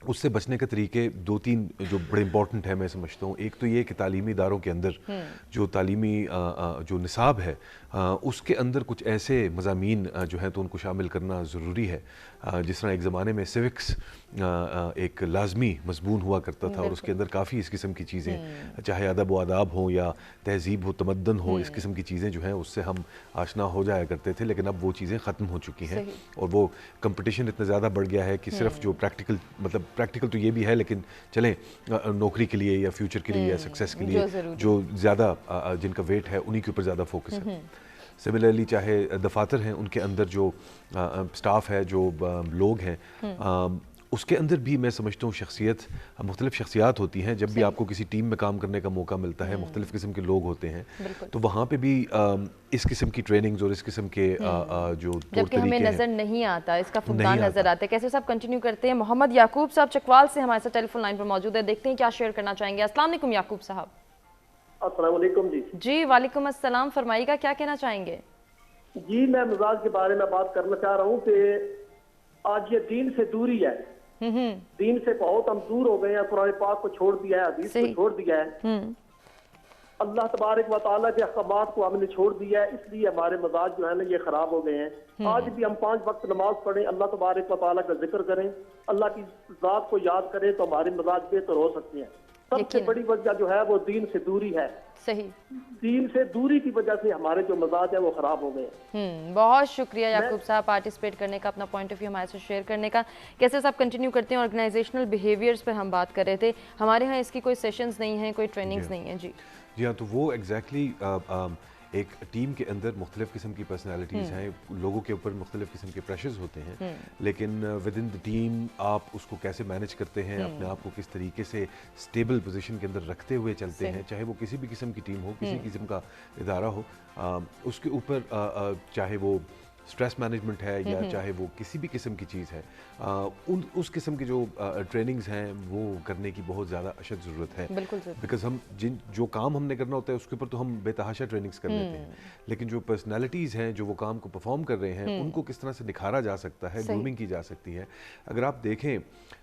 Speaker 4: اس سے بچنے کے طریقے دو تین جو بڑے امپورٹنٹ ہیں میں سمجھتا ہوں. ایک تو یہ کہ تعلیمی اداروں کے اندر جو تعلیمی جو نصاب ہے اس کے اندر کچھ ایسے مضامین جو ہیں تو ان کو شامل کرنا ضروری ہے. جس طرح ایک زمانے میں سیوکس ایک لازمی مضمون ہوا کرتا تھا اور اس کے اندر کافی اس قسم کی چیزیں، چاہے ادب و آداب ہوں یا تہذیب ہو، تمدن ہو، اس قسم کی چیزیں جو ہیں اس سے ہم آشنا ہو جایا کرتے تھے. لیکن اب وہ چیزیں ختم ہو چکی ہیں اور وہ کمپٹیشن اتنا زیادہ بڑھ گیا ہے کہ صرف جو پریکٹیکل تو یہ بھی ہے، لیکن چلیں نوکری کے لیے یا فیوچر کے لیے یا سکسیس کے لیے جو زیادہ جن کا ویٹ ہے انہی کے اوپر زیادہ فوکس ہے. سملرلی چاہے دفاتر ہیں ان کے اندر جو سٹاف ہے، جو لوگ ہیں، اس کے اندر بھی میں سمجھتا ہوں شخصیت، مختلف شخصیات ہوتی ہیں. جب بھی آپ کو کسی ٹیم میں کام کرنے کا موقع ملتا ہے، مختلف قسم کے لوگ ہوتے ہیں، تو وہاں پہ بھی اس قسم کی ٹریننگز اور اس قسم کے جو طور طریقے ہیں
Speaker 2: ہمیں نظر نہیں آتا، اس کا فقدان نظر آتا ہے. کیسے صاحب کنٹینیو کرتے ہیں. محمد یعقوب صاحب چکوال سے ہمارے ساتھ ٹیلی فون لائن پر موجود ہے، دیکھتے ہیں کیا شیئر کرنا چاہیں گے. السلام علیکم یعقوب صاحب.
Speaker 7: السلام علیکم جی.
Speaker 2: جی والیکم السلام، فرمائیے گا کیا کہنا چاہیں گے؟
Speaker 7: جی میں مزاج کے بارے میں بات کرنا چاہ رہا ہوں کہ آج یہ دین سے دوری ہے. دین سے بہت ہم دور ہو گئے ہیں. قرآن پاک کو چھوڑ دیا ہے, حدیث کو چھوڑ دیا ہے, اللہ تبارک و تعالیٰ کے احکامات کو ہم نے چھوڑ دیا ہے. اس لیے ہمارے مزاج جو ہے نا یہ خراب ہو گئے ہیں. آج بھی ہم 5 وقت نماز پڑھیں, اللہ تبارک و تعالیٰ کا ذکر کریں, اللہ کی ذات کو یاد کریں تو ہمارے مزاج بہتر ہو سکتے ہیں. سب سے بڑی وجہ جو ہے وہ دین سے دوری ہے.
Speaker 2: صحیح,
Speaker 7: دین سے دوری کی وجہ سے ہمارے جو مزاج ہے وہ خراب ہو گئے ہیں.
Speaker 2: بہت شکریہ یعقوب صاحب پارٹیسپیٹ کرنے کا, اپنا پوائنٹ آف ویو ہمارے سے شیئر کرنے کا. کیسے صاحب کنٹینیو کرتے ہیں, آرگنائزیشنل بیہیویئرز پر ہم بات کر رہے تھے. ہمارے ہاں اس کی کوئی سیشنز نہیں ہیں, کوئی ٹریننگز نہیں ہیں.
Speaker 4: جی ہاں, تو وہ ایگزیکٹلی ایک ٹیم کے اندر مختلف قسم کی پرسنالٹیز ہیں, لوگوں کے اوپر مختلف قسم کے پریشرز ہوتے ہیں, لیکن ود ان دا ٹیم آپ اس کو کیسے مینج کرتے ہیں, اپنے آپ کو کس طریقے سے اسٹیبل پوزیشن کے اندر رکھتے ہوئے چلتے ہیں, چاہے وہ کسی بھی قسم کی ٹیم ہو, کسی قسم کا ادارہ ہو, اس کے اوپر چاہے وہ اسٹریس مینجمنٹ ہے یا چاہے وہ کسی بھی قسم کی چیز ہے, اس قسم کی جو ٹریننگز ہیں وہ کرنے کی بہت زیادہ اشد ضرورت ہے. بیکاز ہم جو کام ہم نے کرنا ہوتا ہے اس کے اوپر تو ہم بے تحاشا ٹریننگز کر لیتے ہیں, لیکن جو پرسنالٹیز ہیں جو وہ کام کو پرفارم کر رہے ہیں ان کو کس طرح سے نکھارا جا سکتا ہے, گرومنگ کی جا سکتی ہے. اگر آپ دیکھیں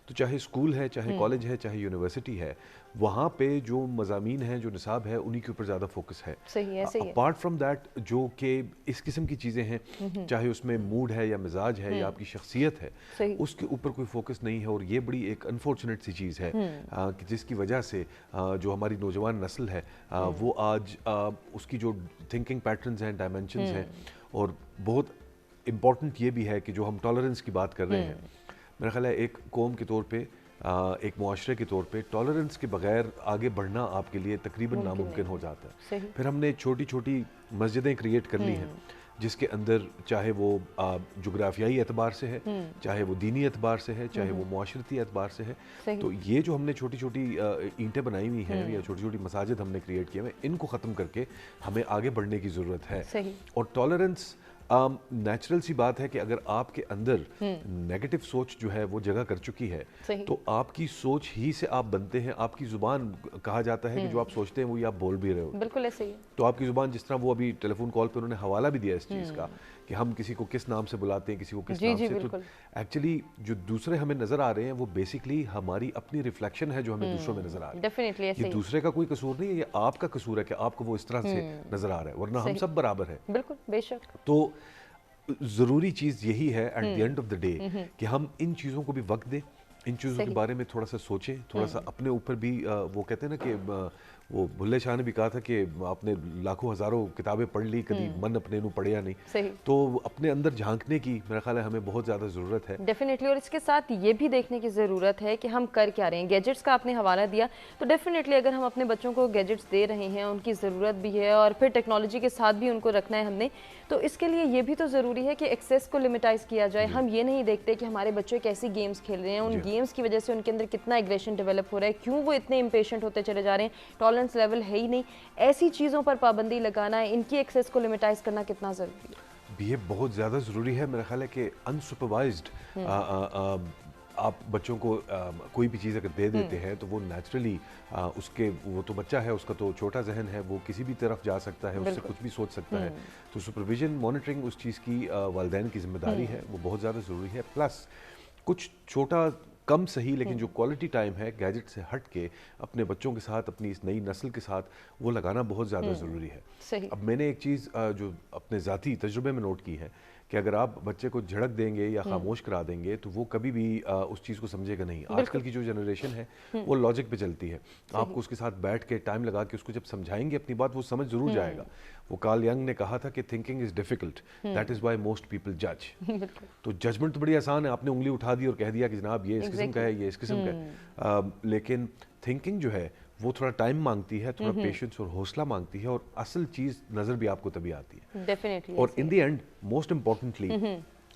Speaker 4: تو چاہے اسکول ہے, چاہے کالج ہے, چاہے یونیورسٹی ہے, وہاں پہ جو مضامین ہیں, جو نصاب ہے, انہی کے اوپر زیادہ فوکس ہے. اپارٹ فرام دیٹ جو کہ اس قسم کی چیزیں ہیں, چاہے اس میں موڈ ہے یا مزاج ہے یا آپ کی شخصیت ہے, اس کے اوپر کوئی فوکس نہیں ہے. اور یہ بڑی ایک انفارچونیٹ سی چیز ہے کہ جس کی وجہ سے جو ہماری نوجوان نسل ہے وہ آج اس کی جو تھنکنگ پیٹرنز ہیں, ڈائمینشنز ہیں, اور بہت امپورٹنٹ یہ بھی ہے کہ جو ہم ٹالرنس کی بات کر رہے ہیں, میرا خیال ہے ایک قوم کے طور پہ, ایک معاشرے کے طور پہ ٹالرنس کے بغیر آگے بڑھنا آپ کے لیے تقریباً ناممکن ہو جاتا ہے. پھر ہم نے چھوٹی چھوٹی مسجدیں کریٹ کر لی ہیں جس کے اندر چاہے وہ جغرافیائی اعتبار سے ہے, چاہے وہ دینی اعتبار سے ہے, چاہے وہ معاشرتی اعتبار سے ہے, تو یہ جو ہم نے چھوٹی چھوٹی اینٹیں بنائی ہوئی ہیں یا چھوٹی چھوٹی مساجد ہم نے کریٹ کیے ہیں, ان کو ختم کر کے ہمیں آگے بڑھنے کی ضرورت ہے. اور ٹالرنس نیچرل سی بات ہے کہ اگر آپ کے اندر نیگیٹو سوچ جو ہے وہ جگہ کر چکی ہے تو آپ کی سوچ ہی سے آپ بنتے ہیں. آپ کی زبان, کہا جاتا ہے کہ جو آپ سوچتے ہیں وہی آپ بول بھی رہے ہو.
Speaker 2: بالکل ایسے ہی.
Speaker 4: تو آپ کی زبان, جس طرح وہ ابھی ٹیلی فون کال پہ انہوں نے حوالہ بھی دیا اس چیز کا کہ ہم کسی کو کس نام سے بلاتے ہیں, کسی کو کس نام سے, تو ایکچولی جو دوسرے ہمیں نظر آ رہے ہیں وہ بیسکلی ہماری اپنی ریفلیکشن ہے جو ہمیں دوسروں میں نظر آ رہی ہے. یہ دوسرے کا کوئی قصور نہیں ہے, یہ آپ کا قصور ہے کہ آپ کو وہ اس طرح سے نظر آ رہا ہے, ورنہ ہم سب برابر ہیں.
Speaker 2: بالکل, بے شک.
Speaker 4: تو ضروری چیز یہی ہے at the end of the day کہ ہم ان چیزوں کو بھی وقت دیں, ان چیزوں کے بارے میں تھوڑا سا سوچیں, تھوڑا سا اپنے اوپر بھی, وہ کہتے ہیں نا کہ وہ بھلے شاہ نے بھی کہا تھا کہ آپ نے لاکھوں ہزاروں کتابیں پڑھ لی, کبھی من اپنے نو پڑھیا نہیں. تو اپنے اندر جھانکنے کی میرا خیال ہے ہمیں بہت زیادہ ضرورت ہے.
Speaker 2: ڈیفینیٹلی. اور اس کے ساتھ یہ بھی دیکھنے کی ضرورت ہے کہ ہم کر کیا رہے ہیں. گیجٹس کا آپ نے حوالہ دیا, تو ڈیفینیٹلی اگر ہم اپنے بچوں کو گیجٹس دے رہے ہیں, ان کی ضرورت بھی ہے, اور پھر ٹیکنالوجی کے ساتھ بھی ان کو رکھنا ہے ہم نے, تو اس کے لیے یہ بھی تو ضروری ہے کہ ایکسیس کو لمیٹائز کیا جائے. ہم یہ نہیں دیکھتے کہ ہمارے بچے کیسی گیمز کھیل رہے ہیں, ان گیمز کی وجہ سے ان کے اندر کتنا ایگریشن ڈیولپ ہو رہا ہے, کیوں وہ اتنے امپیشنٹ ہوتے چلے جا رہے ہیں, ٹالرنس لیول ہے ہی نہیں. ایسی چیزوں پر پابندی لگانا, ان کی ایکسیس کو لمیٹائز کرنا کتنا ضروری ہے.
Speaker 4: یہ بہت زیادہ ضروری ہے. میرا خیال ہے کہ انسپروائزڈ آپ بچوں کو کوئی بھی چیز اگر دے دیتے ہیں تو وہ نیچرلی اس کے, وہ تو بچہ ہے, اس کا تو چھوٹا ذہن ہے, وہ کسی بھی طرف جا سکتا ہے, اس سے کچھ بھی سوچ سکتا ہے. تو سپرویژن, مانیٹرنگ اس چیز کی والدین کی ذمہ داری ہے, وہ بہت زیادہ ضروری ہے. پلس کچھ چھوٹا کم صحیح لیکن جو کوالٹی ٹائم ہے گیجٹ سے ہٹ کے اپنے بچوں کے ساتھ, اپنی اس نئی نسل کے ساتھ وہ لگانا بہت زیادہ ضروری ہے. اب میں نے ایک چیز جو اپنے ذاتی تجربے میں نوٹ کی ہے کہ اگر آپ بچے کو جھڑک دیں گے یا خاموش کرا دیں گے تو وہ کبھی بھی اس چیز کو سمجھے گا نہیں. آج کل کی جو جنریشن ہے وہ لاجک پہ چلتی ہے. آپ کو اس کے ساتھ بیٹھ کے ٹائم لگا کے اس کو جب سمجھائیں گے اپنی بات, وہ سمجھ ضرور جائے گا. وہ کارل ینگ نے کہا تھا کہ thinking is difficult, that is why most people جج. تو ججمنٹ تو بڑی آسان ہے, آپ نے انگلی اٹھا دی اور کہہ دیا کہ جناب یہ اس قسم کا ہے, یہ اس قسم کا ہے. لیکن تھنکنگ جو ہے وہ تھوڑا ٹائم مانگتی ہے, تھوڑا پیشنس اور حوصلہ مانگتی ہے, اور اصل چیز نظر بھی آپ کو تبھی آتی ہے. اور ان دی اینڈ موسٹ امپورٹنٹلی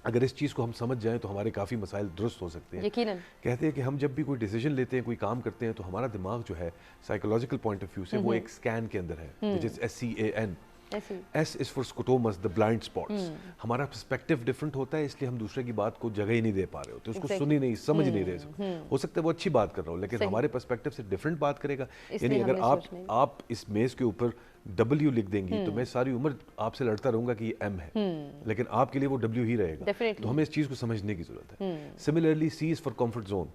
Speaker 4: اگر اس چیز کو ہم سمجھ جائیں تو ہمارے کافی مسائل درست ہو سکتے ہیں. کہتے ہیں کہ ہم جب بھی کوئی ڈیسیجن لیتے ہیں, کوئی کام کرتے ہیں, تو ہمارا دماغ جو ہے سائیکولوجیکل پوائنٹ آف ویو سے وہ ایک سکین کے اندر ہے, which is SCAN. S is for scotomas, the blind spots. ہمارا perspective different ہوتا ہے, اس لیے ہم دوسرے کی بات کو جگہ ہی نہیں دے پا رہے ہوتے, اس کو سن ہی نہیں, سمجھ نہیں رہے. ہو سکتا ہے وہ اچھی بات کر رہا ہو لیکن ہمارے perspective سے different بات کرے گا. یعنی اگر آپ اس میز کے اوپر W لکھ دیں گی تو میں ساری عمر آپ سے لڑتا رہوں گا کہ یہ M ہے, لیکن آپ کے لیے وہ W ہی رہے گا. تو ہمیں اس چیز کو سمجھنے کی ضرورت ہے. Similarly C is for comfort zone.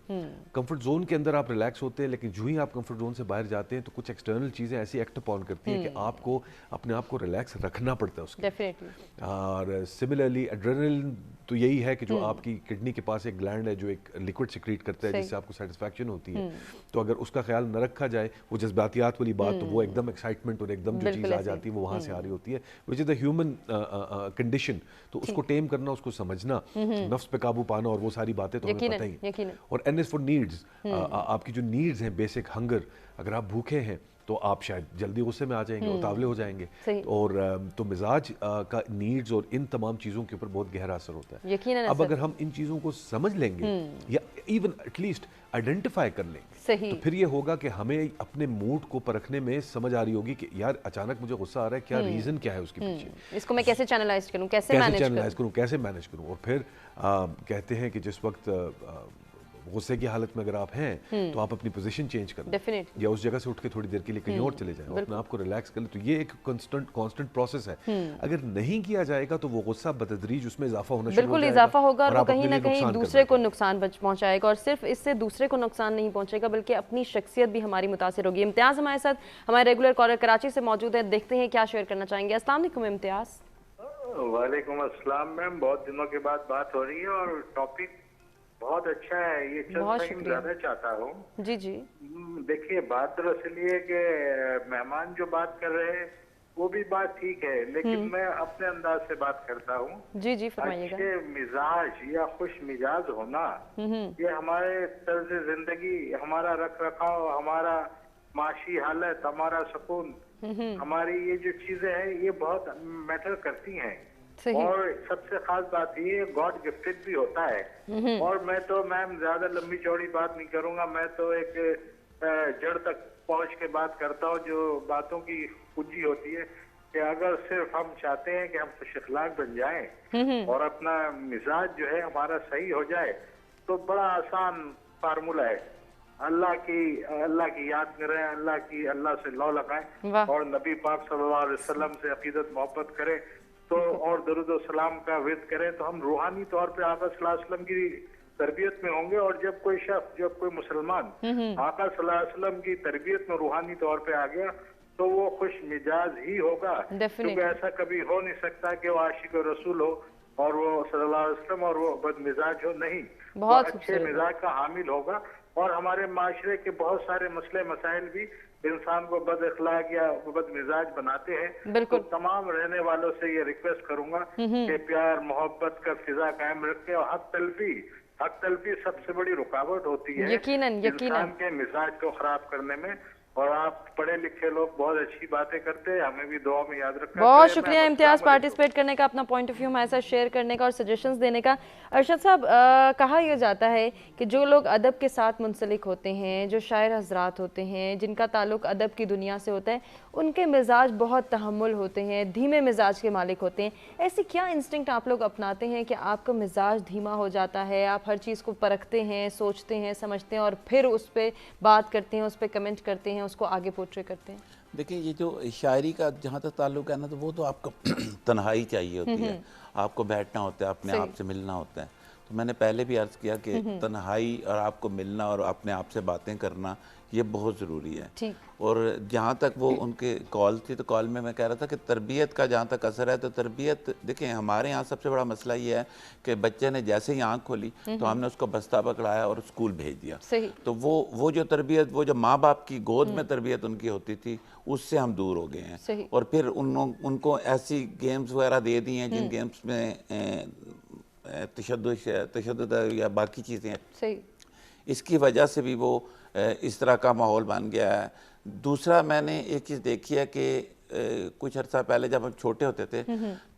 Speaker 4: Comfort zone کے اندر آپ ریلیکس ہوتے ہیں, لیکن جو ہی آپ کمفرٹ زون سے باہر جاتے ہیں تو کچھ ایکسٹرنل چیزیں ایسی ایکٹ اپون کرتی ہیں کہ آپ کو اپنے آپ کو ریلیکس رکھنا پڑتا ہے اس کے. اور سملرلی ایڈرینلن تو یہی ہے کہ جو آپ کی کڈنی کے پاس ایک گلینڈ ہے جو ایک لیکوڈ سیکریٹ کرتا ہے جس سے آپ کو سیٹسفیکشن ہوتی ہے, تو اگر اس کا خیال نہ رکھا جائے, وہ جذباتیات والی بات, تو وہ ایک دم ایکسائٹمنٹ اور ایک دم جو چیز آ جاتی ہے وہ وہاں سے آ رہی ہوتی ہے, وچ از دا ہیومن کنڈیشن. تو اس کو ٹیم کرنا, اس کو سمجھنا, نفس پہ قابو پانا اور وہ ساری باتیں تو ہمیں پتہ ہی. اور N is for needs. آپ کی جو نیڈز ہیں, بیسک ہنگر, اگر آپ بھوکے ہیں تو آپ شاید جلدی غصے میں آ جائیں گے, اتاولے ہو جائیں گے. اور تو مزاج کا نیڈز اور ان تمام چیزوں کے اوپر بہت گہرا اثر ہوتا ہے. اب اگر ہم ان چیزوں کو سمجھ لیں گے یا ایون ایٹ لیسٹ آئیڈینٹیفائی کر لیں گے, تو پھر یہ ہوگا کہ ہمیں اپنے موڈ کو پرکھنے میں سمجھ آ رہی ہوگی کہ یار اچانک مجھے غصہ آ رہا ہے, کیا ریزن کیا ہے اس کے پیچھے,
Speaker 2: اس کو میں کیسے چینلائز کروں, کیسے
Speaker 4: مینیج کروں. اور پھر کہتے ہیں کہ جس وقت غصے کی حالت میں اگر آپ ہیں تو آپ اپنی پوزیشن چینج کر لیں, یا اس جگہ سے اٹھ کے تھوڑی دیر کے لیے کہیں اور چلے جائیں اور اپنے آپ کو ریلیکس کر لیں. تو یہ ایک کانسٹنٹ پروسیس ہے. اگر نہیں کیا جائے گا تو وہ غصہ بتدریج اس میں اضافہ ہونا شروع ہو جائے گا,
Speaker 2: بالکل اضافہ ہوگا, اور وہ کہیں نہ کہیں دوسرے کو نقصان پہنچائے گا. اور صرف اس سے دوسرے کو نقصان نہیں پہنچے گا بلکہ اپنی شخصیت بھی ہماری متاثر ہوگی. امتیاز ہمارے ساتھ ہمارے ریگولر کالر کراچی سے موجود ہیں, دیکھتے ہیں کیا شیئر کرنا چاہیں گے. السلام علیکم امتیاز.
Speaker 8: وعلیکم السلام میم, بہت دنوں کے بعد بات ہو رہی ہے اور ٹاپک بہت اچھا ہے. یہ چند سیکنڈ زیادہ چاہتا ہوں.
Speaker 2: جی جی
Speaker 8: دیکھیے, بات دراصل یہ ہے کہ مہمان جو بات کر رہے ہیں وہ بھی بات ٹھیک ہے, لیکن میں اپنے انداز سے بات کرتا ہوں.
Speaker 2: جی جی فرمائیے گا.
Speaker 8: اچھے مزاج یا خوش مزاج ہونا یہ ہمارے طرز زندگی, ہمارا رکھ رکھاؤ, ہمارا معاشی حالت, ہمارا سکون, ہماری یہ جو چیزیں ہیں یہ بہت میٹر کرتی ہیں. اور سب سے خاص بات یہ گاڈ گفٹڈ بھی ہوتا ہے. اور میں تو میم زیادہ لمبی چوڑی بات نہیں کروں گا, میں تو ایک جڑ تک پہنچ کے بات کرتا ہوں. جو باتوں کی پونجی ہوتی ہے کہ اگر صرف ہم چاہتے ہیں کہ ہم خوش اخلاق بن جائیں اور اپنا مزاج جو ہے ہمارا صحیح ہو جائے تو بڑا آسان فارمولہ ہے. اللہ کی یاد کریں, اللہ سے لو لگائیں اور نبی پاک صلی اللہ علیہ وسلم سے عقیدت محبت کریں تو اور درود و سلام کا ورد کریں تو ہم روحانی طور پہ آقا صلی اللہ علیہ وسلم کی تربیت میں ہوں گے. اور جب کوئی شخص, جب کوئی مسلمان آقا صلی اللہ علیہ وسلم کی تربیت میں روحانی طور پہ آ گیا تو وہ خوش مزاج ہی ہوگا, کیونکہ ایسا کبھی ہو نہیں سکتا کہ وہ عاشق رسول ہو اور وہ صلی اللہ علیہ وسلم اور وہ بد مزاج ہو. نہیں, وہ اچھے مزاج کا حامل ہوگا. اور ہمارے معاشرے کے بہت سارے مسئلے مسائل بھی انسان کو بد اخلاق یا بد مزاج بناتے ہیں. تو تمام رہنے والوں سے یہ ریکویسٹ کروں گا کہ پیار محبت کا فضا قائم رکھے. اور حق تلفی سب سے بڑی رکاوٹ ہوتی ہے انسان کے مزاج کو خراب کرنے میں. اور آپ پڑھے لکھے لوگ بہت اچھی باتیں کرتے ہیں, ہمیں بھی دعا میں یاد رکھنا.
Speaker 2: بہت شکریہ امتیاز پارٹیسپیٹ کرنے کا, اپنا پوائنٹ آف ویو ہمارے ساتھ شیئر کرنے کا اور سجیشنز دینے کا. ارشد صاحب, کہا یہ جاتا ہے کہ جو لوگ ادب کے ساتھ منسلک ہوتے ہیں, جو شاعر حضرات ہوتے ہیں, جن کا تعلق ادب کی دنیا سے ہوتا ہے, ان کے مزاج بہت تحمل ہوتے ہیں, دھیمے مزاج کے مالک ہوتے ہیں. ایسی کیا انسٹنکٹ آپ لوگ اپناتے ہیں کہ آپ کا مزاج دھیما ہو جاتا ہے, آپ ہر چیز کو پرکھتے ہیں, سوچتے ہیں, سمجھتے ہیں اور پھر اس پہ بات کرتے ہیں, اس پہ کمنٹ کرتے ہیں, اس کو آگے پورٹری کرتے ہیں؟
Speaker 1: دیکھیں, یہ جو شاعری کا جہاں تک تعلق ہے نا, تو وہ تو آپ کو تنہائی چاہیے ہوتی ہے, آپ کو بیٹھنا ہوتا ہے, اپنے آپ سے ملنا ہوتا ہے. تو میں نے پہلے بھی عرض کیا کہ تنہائی اور آپ کو ملنا اور اپنے آپ سے باتیں کرنا یہ بہت ضروری ہے. اور جہاں تک وہ ان کے کال تھی, تو کال میں کہہ رہا تھا کہ تربیت کا جہاں تک اثر ہے, تو تربیت دیکھیں ہمارے یہاں سب سے بڑا مسئلہ یہ ہے کہ بچے نے جیسے ہی آنکھ کھولی تو ہم نے اس کو بستہ پکڑایا اور اسکول بھیج دیا. تو وہ جو تربیت, وہ جو ماں باپ کی گود میں تربیت ان کی ہوتی تھی, اس سے ہم دور ہو گئے ہیں. اور پھر ان کو ایسی گیمز وغیرہ دے دی ہیں جن گیمز میں تشدد یا باقی چیزیں ہیں, اس کی وجہ سے بھی وہ اس طرح کا ماحول بن گیا ہے. دوسرا میں نے ایک چیز دیکھی ہے کہ کچھ عرصہ پہلے جب ہم چھوٹے ہوتے تھے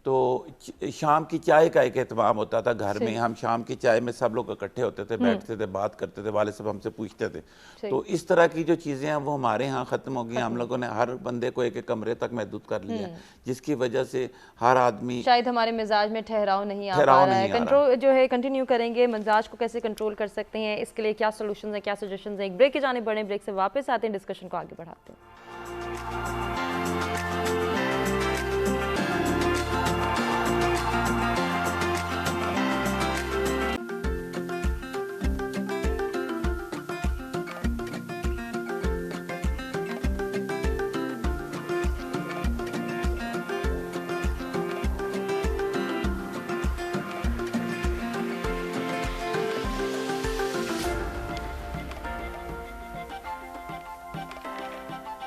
Speaker 1: تو شام کی چائے کا ایک اہتمام ہوتا تھا گھر میں. ہم شام کی چائے میں سب لوگ اکٹھے ہوتے تھے, بیٹھتے تھے, بات کرتے تھے, والد صاحب ہم سے پوچھتے تھے. تو اس طرح کی جو چیزیں ہیں وہ ہمارے ہاں ختم ہو گئی. ہم لوگوں نے ہر بندے کو ایک ایک کمرے تک محدود کر لیا, جس کی وجہ سے ہر آدمی,
Speaker 2: شاید ہمارے مزاج میں ٹھہراؤ نہیں آ پا رہا ہے. کنٹرول جو ہے کنٹینیو کریں گے, مزاج کو کیسے کنٹرول کر سکتے ہیں, اس کے لیے کیا سولوشنز ہیں, کیا سجیشنز ہیں. ایک بریک کی جانب بڑھیں, بریک سے واپس آتے ہیں, ڈسکشن کو آگے بڑھاتے ہیں.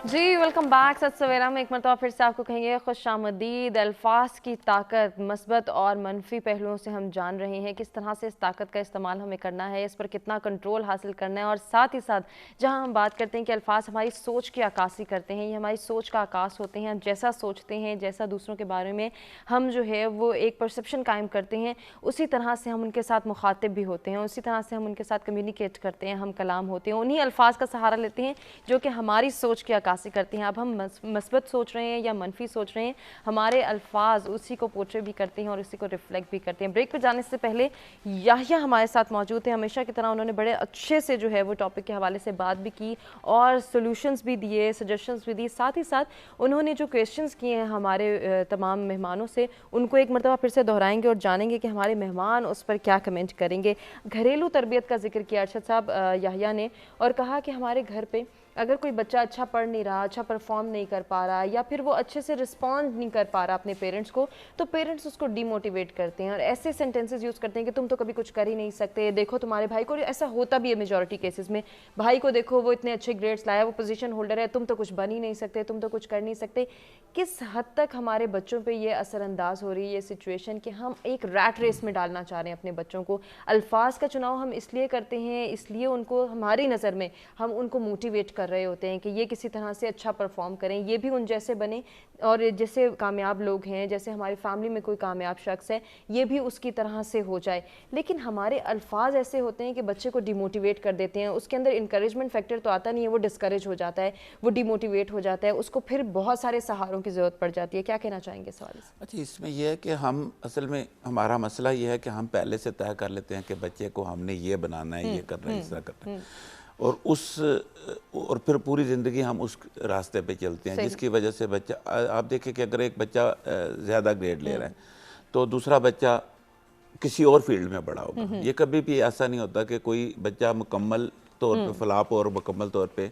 Speaker 2: جی ویلکم بیک. سچ سویرا میں ایک مرتبہ پھر سے آپ کو کہیں گے خوش آمدید. الفاظ کی طاقت, مثبت اور منفی پہلوؤں سے ہم جان رہے ہیں کس طرح سے اس طاقت کا استعمال ہمیں کرنا ہے, اس پر کتنا کنٹرول حاصل کرنا ہے. اور ساتھ ہی ساتھ جہاں ہم بات کرتے ہیں کہ الفاظ ہماری سوچ کی عکاسی کرتے ہیں, یہ ہماری سوچ کا عکاس ہوتے ہیں. ہم جیسا سوچتے ہیں, جیسا دوسروں کے بارے میں ہم جو ہے وہ ایک پرسیپشن قائم کرتے ہیں, اسی طرح سے ہم ان کے ساتھ مخاطب بھی ہوتے ہیں, اسی طرح سے ہم ان کے ساتھ کمیونیکیٹ کرتے ہیں, ہم کلام ہوتے ہیں. انہی الفاظ کا سہارا لیتے ہیں جو کہ ہماری سوچ کی عکاسی کرتے ہیں. اب ہم مثبت سوچ رہے ہیں یا منفی سوچ رہے ہیں, ہمارے الفاظ اسی کو پورٹری بھی کرتے ہیں اور اسی کو ریفلیکٹ بھی کرتے ہیں. بریک پہ جانے سے پہلے یحییٰ ہمارے ساتھ موجود ہیں. ہمیشہ کی طرح انہوں نے بڑے اچھے سے جو ہے وہ ٹاپک کے حوالے سے بات بھی کی اور سولوشنز بھی دیے, سجیشنز بھی دی. ساتھ ہی ساتھ انہوں نے جو کویسچنز کیے ہیں ہمارے تمام مہمانوں سے, ان کو ایک مرتبہ پھر سے دہرائیں گے اور جانیں گے کہ ہمارے مہمان اس پر کیا کمنٹ کریں گے. گھریلو تربیت کا ذکر کیا ارشد صاحب یحییٰ نے, اور کہا کہ ہمارے گھر پہ اگر کوئی بچہ اچھا پڑھ نہیں رہا, اچھا پرفارم نہیں کر پا رہا, یا پھر وہ اچھے سے رسپونڈ نہیں کر پا رہا اپنے پیرنٹس کو, تو پیرنٹس اس کو ڈی موٹیویٹ کرتے ہیں اور ایسے سینٹینسز یوز کرتے ہیں کہ تم تو کبھی کچھ کر ہی نہیں سکتے, دیکھو تمہارے بھائی کو. ایسا ہوتا بھی ہے میجورٹی کیسز میں, بھائی کو دیکھو وہ اتنے اچھے گریڈز لایا, وہ پوزیشن ہولڈر ہے, تم تو کچھ بن ہی نہیں سکتے, تم تو کچھ کر نہیں سکتے. کس حد تک ہمارے بچوں پہ یہ اثر انداز ہو رہی ہے یہ سچویشن کہ ہم ایک ریٹ ریس میں ڈالنا چاہ رہے ہیں اپنے بچوں کو. الفاظ کا چناؤ ہم اس لیے کرتے ہیں, اس لیے ان کو ہماری نظر میں ہم ان کو موٹیویٹ کر رہے ہوتے ہیں کہ یہ کسی طرح سے اچھا پرفارم کریں, یہ بھی ان جیسے بنیں, اور جیسے کامیاب لوگ ہیں, جیسے ہماری فیملی میں کوئی کامیاب شخص ہے, یہ بھی اس کی طرح سے ہو جائے. لیکن ہمارے الفاظ ایسے ہوتے ہیں کہ بچے کو ڈی موٹیویٹ کر دیتے ہیں. اس کے اندر انکریجمنٹ فیکٹر تو آتا نہیں ہے, وہ ڈسکریج ہو جاتا ہے, وہ ڈی موٹیویٹ ہو جاتا ہے, اس کو پھر بہت سارے سہاروں کی ضرورت پڑ جاتی ہے. کیا کہنا چاہیں گے اس حوالے سے؟
Speaker 1: اچھا, اس میں یہ ہے کہ ہم اصل میں ہمارا مسئلہ یہ ہے کہ ہم پہلے سے طے کر لیتے ہیں کہ بچے کو ہم نے یہ بنانا ہے, یہ کرنا ہے, اس طرح کرنا ہے, اور پھر پوری زندگی ہم اس راستے پہ چلتے ہیں, جس کی وجہ سے بچہ, آپ دیکھیں کہ اگر ایک بچہ زیادہ گریڈ لے رہا ہے تو دوسرا بچہ کسی اور فیلڈ میں بڑا ہوگا. یہ کبھی بھی ایسا نہیں ہوتا کہ کوئی بچہ مکمل طور پہ فلاح ہو اور مکمل طور پہ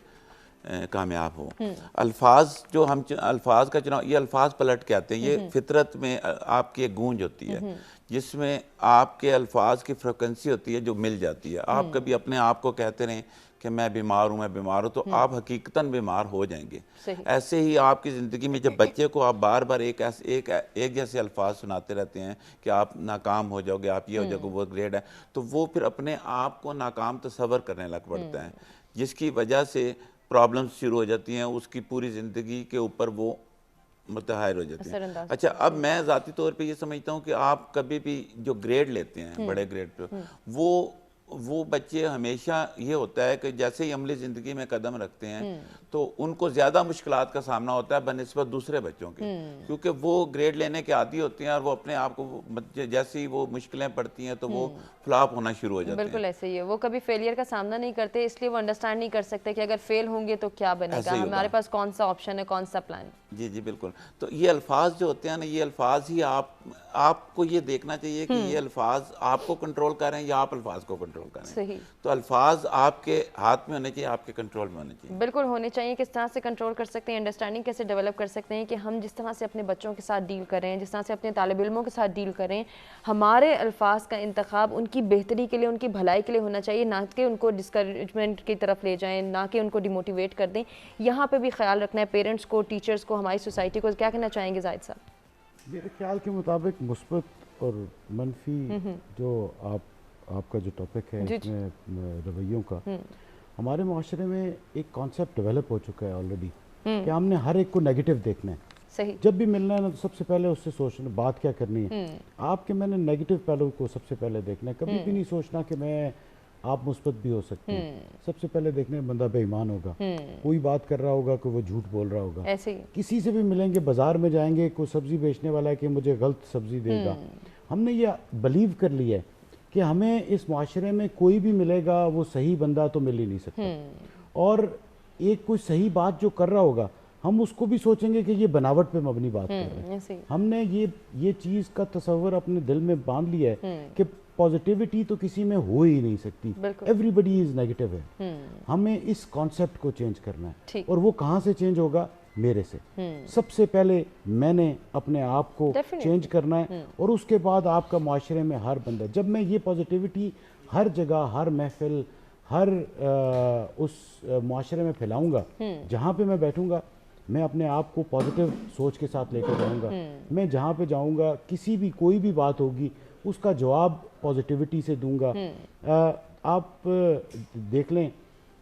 Speaker 1: کامیاب ہو. الفاظ جو ہم الفاظ کا چناؤ, یہ الفاظ پلٹ کے آتے ہیں, یہ فطرت میں آپ کی ایک گونج ہوتی ہے جس میں آپ کے الفاظ کی فریکوینسی ہوتی ہے جو مل جاتی ہے. آپ کبھی اپنے آپ کو کہتے رہیں کہ میں بیمار ہوں, میں بیمار ہوں, تو آپ حقیقتاً بیمار ہو جائیں گے. ایسے ہی آپ کی زندگی میں جب بچے کو آپ بار بار ایک جیسے الفاظ سناتے رہتے ہیں کہ آپ ناکام ہو جاؤ گے, آپ یہ ہو جاؤ گے, وہ گریڈ ہے, تو وہ پھر اپنے آپ کو ناکام تصور کرنے لگ پڑتا ہے, جس کی وجہ سے پرابلمز شروع ہو جاتی ہیں. اس کی پوری زندگی کے اوپر وہ متحیر ہو جاتے ہیں. اچھا, اب میں ذاتی طور پہ یہ سمجھتا ہوں کہ آپ کبھی بھی جو گریڈ لیتے ہیں بڑے گریڈ پہ, وہ بچے ہمیشہ یہ ہوتا ہے کہ جیسے ہی عملی زندگی میں قدم رکھتے ہیں تو ان کو زیادہ مشکلات کا سامنا ہوتا ہے بنسبت دوسرے بچوں کے, کیونکہ وہ گریڈ لینے کے عادی ہوتے ہیں اور وہ اپنے آپ کو جیسے ہی وہ مشکلیں پڑتی ہیں تو وہ فلاپ ہونا شروع ہو جاتے ہیں.
Speaker 2: بالکل ایسے ہی ہے, وہ کبھی فیلئر کا سامنا نہیں کرتے, اس لیے وہ انڈرسٹینڈ نہیں کر سکتے کہ اگر فیل ہوں گے تو کیا بنے گا, ہمارے پاس کون سا آپشن ہے, کون سا پلان.
Speaker 1: جی بالکل. تو یہ الفاظ جو ہوتے ہیں نا, یہ الفاظ ہی آپ کو یہ دیکھنا چاہیے کہ یہ الفاظ آپ کو کنٹرول کر رہے ہیں یا آپ الفاظ کو کنٹرول کر رہے ہیں.
Speaker 2: صحیح.
Speaker 1: تو الفاظ آپ کے ہاتھ میں ہونے چاہیے, آپ کے کنٹرول میں ہونے چاہیے.
Speaker 2: بالکل ہونے چاہیے. کس طرح سے کنٹرول کر سکتے ہیں, انڈرسٹینڈنگ کیسے ڈیولپ کر سکتے ہیں کہ ہم جس طرح سے اپنے بچوں کے ساتھ ڈیل کریں, جس طرح سے اپنے طالب علموں کے ساتھ ڈیل کریں, ہمارے الفاظ کا انتخاب ان کی بہتری کے لیے, ان کی بھلائی کے لیے ہونا چاہیے, نہ کہ ان کو ڈسکریجمنٹ کی طرف لے جائیں, نہ کہ ان کو ڈیموٹیویٹ کر دیں. یہاں پہ بھی خیال رکھنا ہے پیرنٹس کو, ٹیچرز کو, ہماری سوسائٹی کو. کیا کہنا چاہیں گے زاہد صاحب؟
Speaker 3: میرے خیال کے مطابق مثبت اور منفی جو آپ کا جو ٹاپک ہے اس میں رویوں کا, ہمارے معاشرے میں ایک کانسیپٹ ڈیولپ ہو چکا ہے آلریڈی کہ ہم نے ہر ایک کو نیگیٹو دیکھنا ہے.
Speaker 2: صحیح.
Speaker 3: جب بھی ملنا ہے نا تو سب سے پہلے اس سے سوچنا بات کیا کرنی ہے. آپ کے میں نے نیگیٹو پہلو کو سب سے پہلے دیکھنا ہے. کبھی بھی نہیں سوچنا کہ میں آپ مثبت بھی ہو سکتے ہیں. سب سے پہلے دیکھنے بندہ بے ایمان ہوگا, کوئی بات کر رہا ہوگا کہ وہ جھوٹ بول رہا ہوگا.
Speaker 2: ایسے ہی
Speaker 3: کسی سے بھی ملیں گے, بازار میں جائیں گے, کوئی سبزی بیچنے والا ہے کہ مجھے غلط سبزی دے گا. ہم نے یہ بلیو کر لیا ہے کہ ہمیں اس معاشرے میں کوئی بھی ملے گا وہ صحیح بندہ تو مل ہی نہیں سکتا. اور ایک کوئی صحیح بات جو کر رہا ہوگا ہم اس کو بھی سوچیں گے کہ یہ بناوٹ پہ مبنی بات کر رہے ہیں. ہم نے یہ چیز کا تصور اپنے دل میں باندھ لیا ہے کہ پازیٹیوٹی تو کسی میں ہو ہی نہیں سکتی, ایوری بڈی از نیگیٹو ہے. ہمیں اس کانسیپٹ کو چینج کرنا ہے. اور وہ کہاں سے چینج ہوگا؟ میرے سے. سب سے پہلے میں نے اپنے آپ کو چینج کرنا ہے, اور اس کے بعد آپ کا معاشرے میں ہر بندہ. جب میں یہ پازیٹیوٹی ہر جگہ, ہر محفل, ہر اس معاشرے میں پھیلاؤں گا, جہاں پہ میں بیٹھوں گا میں اپنے آپ کو پازیٹیو سوچ کے ساتھ لے کے جاؤں گا. میں جہاں پہ جاؤں گا کسی بھی کوئی بھی بات ہوگی اس کا جواب پازیٹیوٹی سے دوں گا. آپ دیکھ لیں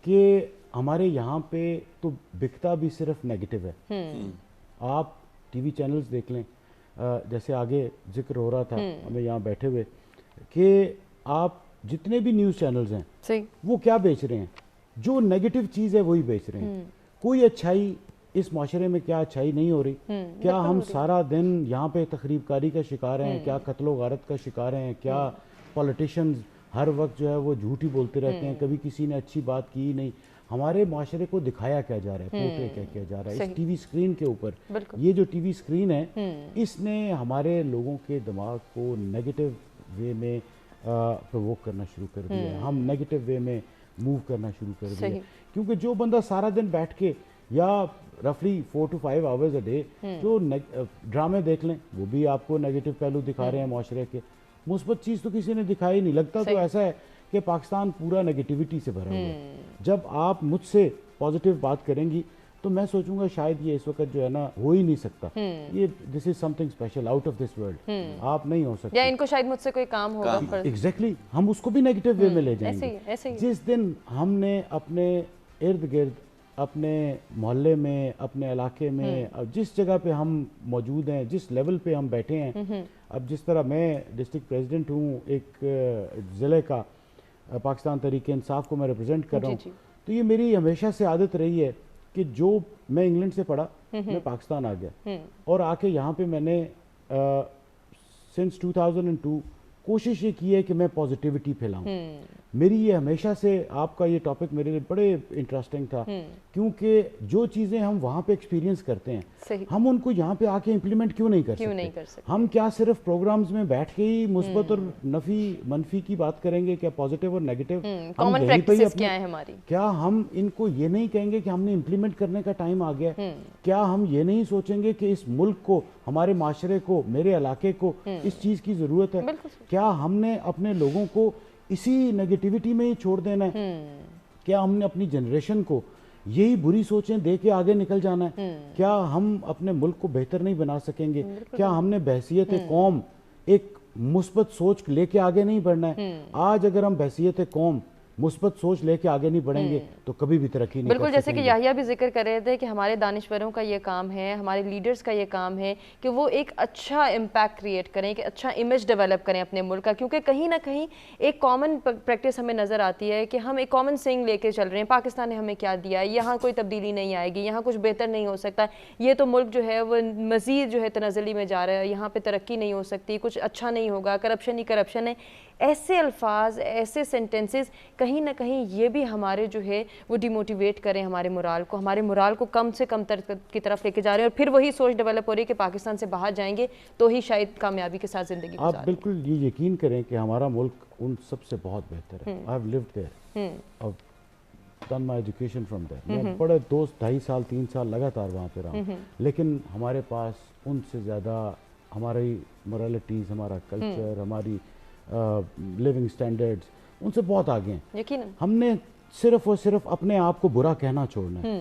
Speaker 3: کہ ہمارے یہاں پہ تو بکتا بھی صرف نیگیٹو ہے. آپ ٹی وی چینلز دیکھ لیں, جیسے آگے ذکر ہو رہا تھا ہمیں یہاں بیٹھے ہوئے, کہ آپ جتنے بھی نیوز چینلز ہیں وہ کیا بیچ رہے ہیں؟ جو نیگیٹو چیز ہے وہی بیچ رہے ہیں. کوئی اچھائی اس معاشرے میں کیا اچھائی نہیں ہو رہی؟ کیا ہم سارا دن یہاں پہ تخریب کاری کا شکار ہیں؟ کیا قتل و غارت کا شکار ہیں؟ کیا پولیٹیشنز ہر وقت جو ہے وہ جھوٹ ہی بولتے رہتے ہیں؟ کبھی کسی نے اچھی بات کی ہی نہیں. ہمارے معاشرے کو دکھایا کیا جا رہا ہے, پورٹرے کیا کیا جا رہا ہے اس ٹی وی اسکرین کے اوپر. یہ جو ٹی وی اسکرین ہے اس نے ہمارے لوگوں کے دماغ کو نیگیٹو وے میں پرووک کرنا شروع کر دیا ہے. ہم نیگیٹو وے میں موو کرنا شروع کر دیا ہے, کیونکہ جو بندہ سارا دن بیٹھ کے یا رفلی 4 to 5 hours a day جو ڈرامے دیکھ لیں وہ بھی آپ کو نیگیٹو پہلو دکھا رہے ہیں معاشرے کے. مثبت چیز تو کسی نے دکھائی نہیں. لگتا تو ایسا ہے کہ پاکستان پورا نیگیٹیوٹی سے بھرا ہوا ہے. جب آپ مجھ سے پازیٹیو بات کریں گی تو میں سوچوں گا شاید یہ اس وقت جو ہے نا ہو ہی نہیں سکتا, یہ this is something special out of this world. آپ نہیں ہو سکتے,
Speaker 2: یا ان کو شاید مجھ سے کوئی کام ہوگا.
Speaker 3: ایگزیکٹلی, ہم اس کو بھی نیگیٹو وے میں لے جائیں گے. جس دن ہم نے اپنے ارد گرد, اپنے محلے میں, اپنے علاقے میں, جس جگہ پہ ہم موجود ہیں, جس لیول پہ ہم بیٹھے ہیں, اب جس طرح میں ڈسٹرکٹ پریزیڈنٹ ہوں ایک ضلع کا, پاکستان تحریک انصاف کو میں ریپرزینٹ کر رہا ہوں, تو یہ میری ہمیشہ سے عادت رہی ہے کہ جو میں انگلینڈ سے پڑھا میں پاکستان آ گیا, اور آ کے یہاں پہ میں نے سنس 2002 کوشش یہ کی ہے کہ میں پازیٹیوٹی پھیلاؤں. میری یہ ہمیشہ سے, آپ کا یہ ٹاپک میرے لیے بڑے انٹرسٹنگ تھا, کیونکہ جو چیزیں ہم وہاں پہ ایکسپیرینس کرتے ہیں ہم ان کو یہاں پہ آ کے امپلیمنٹ کیوں نہیں کر سکتے؟ ہم کیا صرف پروگرامز میں بیٹھ کے ہی مثبت اور منفی کی بات کریں گے؟ کیا پازیٹیو اور نیگیٹو
Speaker 2: کامن پریکٹسز کیا ہیں ہماری,
Speaker 3: کیا ہم ان کو یہ نہیں کہیں گے کہ ہم نے امپلیمنٹ کرنے کا ٹائم آ گیا؟ کیا ہم یہ نہیں سوچیں گے کہ اس ملک کو, ہمارے معاشرے کو, میرے علاقے کو اس چیز کی ضرورت ہے؟ کیا ہم نے اپنے لوگوں کو اسی نیگیٹیوٹی میں ہی چھوڑ دینا ہے؟ کیا ہم نے اپنی جنریشن کو یہی بری سوچیں دے کے آگے نکل جانا ہے؟ کیا ہم اپنے ملک کو بہتر نہیں بنا سکیں گے؟ کیا ہم نے بحیثیت قوم ایک مثبت سوچ لے کے آگے نہیں بڑھنا ہے؟ آج اگر ہم بحیثیت قوم مثبت سوچ لے کے آگے نہیں بڑھیں گے تو کبھی بھی ترقی نہیں کر سکیں گے.
Speaker 2: بالکل, جیسے کہ یحییٰ بھی ذکر کر رہے تھے کہ ہمارے دانشوروں کا یہ کام ہے, ہمارے لیڈرز کا یہ کام ہے کہ وہ ایک اچھا امپیکٹ کریٹ کریں, ایک اچھا امیج ڈیولپ کریں اپنے ملک کا, کیونکہ کہیں نہ کہیں ایک کامن پریکٹس ہمیں نظر آتی ہے کہ ہم ایک کامن سینگ لے کے چل رہے ہیں, پاکستان نے ہمیں کیا دیا ہے, یہاں کوئی تبدیلی نہیں آئے گی, یہاں کچھ بہتر نہیں ہو سکتا, یہ تو ملک جو ہے وہ مزید جو ہے تنزلی میں جا رہا ہے, یہاں پہ ترقی نہیں ہو سکتی, کچھ اچھا نہیں ہوگا, کرپشن ہی کرپشن ہے. ایسے الفاظ, ایسے سینٹنسز کہیں نہ کہیں یہ بھی ہمارے جو ہے وہ ڈیموٹیویٹ کریں ہمارے مورال کو, ہمارے مورال کو کم سے کم تر کی طرف لے کے جا رہے ہیں, اور پھر وہی سوچ ڈیولپ ہو رہی ہے کہ پاکستان سے باہر جائیں گے تو ہی شاید کامیابی کے ساتھ زندگی گزاریں.
Speaker 3: آپ بالکل یہ یقین کریں کہ ہمارا ملک ان سب سے بہت بہتر ہے. I have lived there, I've done my education from there. میں بڑے 2-2.5 سال 3 سال لگاتار وہاں پہ رہا ہوں, لیکن ہمارے پاس ان سے زیادہ ہماری moralities, ہمارا کلچر, ہماری لیونگ سٹینڈرڈز ان سے بہت آگے ہیں.
Speaker 2: یقیناً
Speaker 3: ہم نے صرف اور صرف اپنے آپ کو برا کہنا چھوڑنا ہے.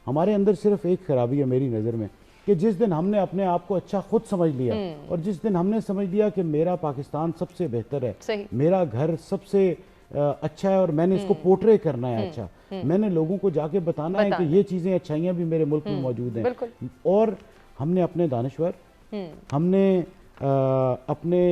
Speaker 3: ہمارے اندر صرف ایک خرابی ہے میری نظر میں, کہ جس دن ہم نے اپنے آپ کو اچھا خود سمجھ لیا, اور جس دن ہم نے سمجھ لیا کہ میرا پاکستان سب سے بہتر ہے, میرا گھر سب سے اچھا ہے, اور میں نے اس کو پورٹرے کرنا ہے اچھا, میں نے لوگوں کو جا کے بتانا ہے کہ یہ چیزیں اچھائیاں بھی میرے ملک میں موجود ہیں, اور ہم نے اپنے دانشور, ہم نے اپنے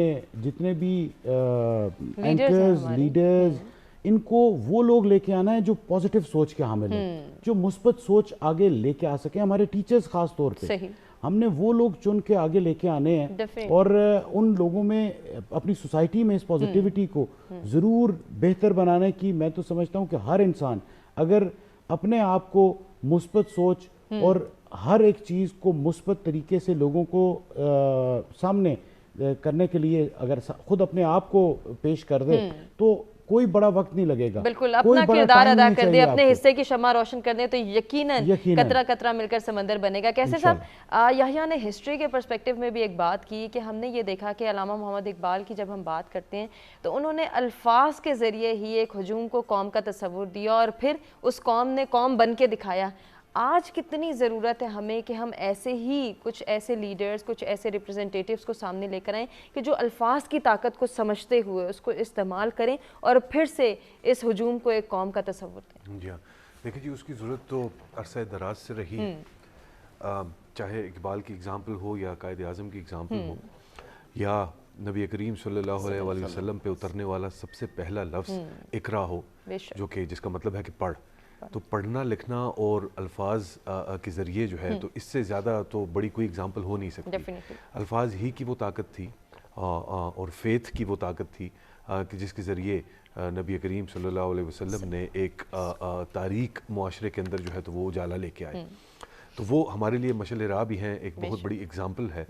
Speaker 3: جتنے بھی اینکرز, لیڈرز, ان کو وہ لوگ لے کے آنا ہے جو پازیٹیو سوچ کے حامل ہیں, جو مثبت سوچ آگے لے کے آ سکیں. ہمارے ٹیچرز خاص طور پہ, ہم نے وہ لوگ چن کے آگے لے کے آنے ہیں, اور ان لوگوں میں اپنی سوسائٹی میں اس پازیٹیوٹی کو ضرور بہتر بنانے کی, میں تو سمجھتا ہوں کہ ہر انسان اگر اپنے آپ کو مثبت سوچ اور ہر ایک چیز کو مثبت طریقے سے لوگوں کو سامنے کرنے کے لیے اگر خود اپنے آپ کو پیش کر دے تو کوئی بڑا وقت نہیں لگے گا.
Speaker 2: بالکل, اپنا کردار ادا کر دے, اپنے حصے کی شمع روشن کر دے, تو یقیناً قطرہ قطرہ مل کر سمندر بنے گا. کیسے صاحب, یحییٰ نے ہسٹری کے پرسپیکٹیو میں بھی ایک بات کی کہ ہم نے یہ دیکھا کہ علامہ محمد اقبال کی جب ہم بات کرتے ہیں تو انہوں نے الفاظ کے ذریعے ہی ایک ہجوم کو قوم کا تصور دیا اور پھر اس قوم نے قوم بن کے دکھایا. آج کتنی ضرورت ہے ہمیں کہ ہم ایسے ہی کچھ ایسے لیڈرز, کچھ ایسے ریپرزنٹیٹیوز کو سامنے لے کر آئیں کہ جو الفاظ کی طاقت کو سمجھتے ہوئے اس کو استعمال کریں اور پھر سے اس ہجوم کو ایک قوم کا تصور دیں.
Speaker 4: جی ہاں, دیکھیں جی, اس کی ضرورت تو عرصہ دراز سے رہی, چاہے اقبال کی اگزامپل ہو یا قائد اعظم کی اگزامپل ہو یا نبی کریم صلی اللہ علیہ وآلہ وسلم پہ اترنے والا سب سے پہلا لفظ اقرا ہو, جو کہ جس کا مطلب ہے کہ پڑھ. تو پڑھنا لکھنا اور الفاظ کے ذریعے جو ہے تو اس سے زیادہ تو بڑی کوئی اگزامپل ہو نہیں سکتی. الفاظ ہی کی وہ طاقت تھی اور فیتھ کی وہ طاقت تھی کہ جس کے ذریعے نبی کریم صلی اللہ علیہ وسلم نے ایک تاریک معاشرے کے اندر جو ہے تو وہ اجالا لے کے آئے. تو وہ ہمارے لیے مشعل راہ بھی ہیں, ایک بہت بڑی اگزامپل ہے.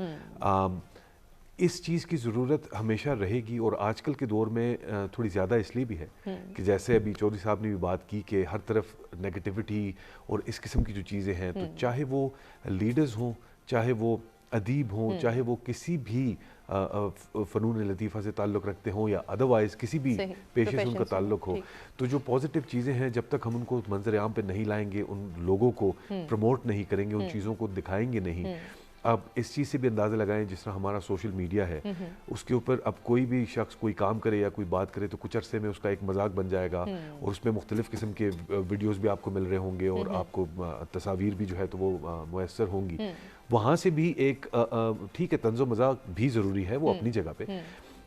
Speaker 4: اس چیز کی ضرورت ہمیشہ رہے گی, اور آج کل کے دور میں تھوڑی زیادہ اس لیے بھی ہے کہ جیسے ابھی چودھری صاحب نے بھی بات کی کہ ہر طرف نیگیٹیوٹی اور اس قسم کی جو چیزیں ہیں, تو چاہے وہ لیڈرز ہوں, چاہے وہ ادیب ہوں, چاہے وہ کسی بھی فنون لطیفہ سے تعلق رکھتے ہوں یا ادروائز کسی بھی پیشے سے ان کا تعلق ہو, تو جو پازیٹیو چیزیں ہیں جب تک ہم ان کو منظر عام پہ نہیں لائیں گے, ان لوگوں کو پروموٹ نہیں کریں گے, ان چیزوں کو دکھائیں گے نہیں. اب اس چیز سے بھی اندازہ لگائیں جس طرح ہمارا سوشل میڈیا ہے, اس کے اوپر اب کوئی بھی شخص کوئی کام کرے یا کوئی بات کرے تو کچھ عرصے میں اس کا ایک مذاق بن جائے گا, اور اس میں مختلف قسم کے ویڈیوز بھی آپ کو مل رہے ہوں گے, اور آپ کو تصاویر بھی جو ہے تو وہ میسر ہوں گی. وہاں سے بھی ایک ٹھیک ہے, طنز و مذاق بھی ضروری ہے وہ اپنی جگہ پہ,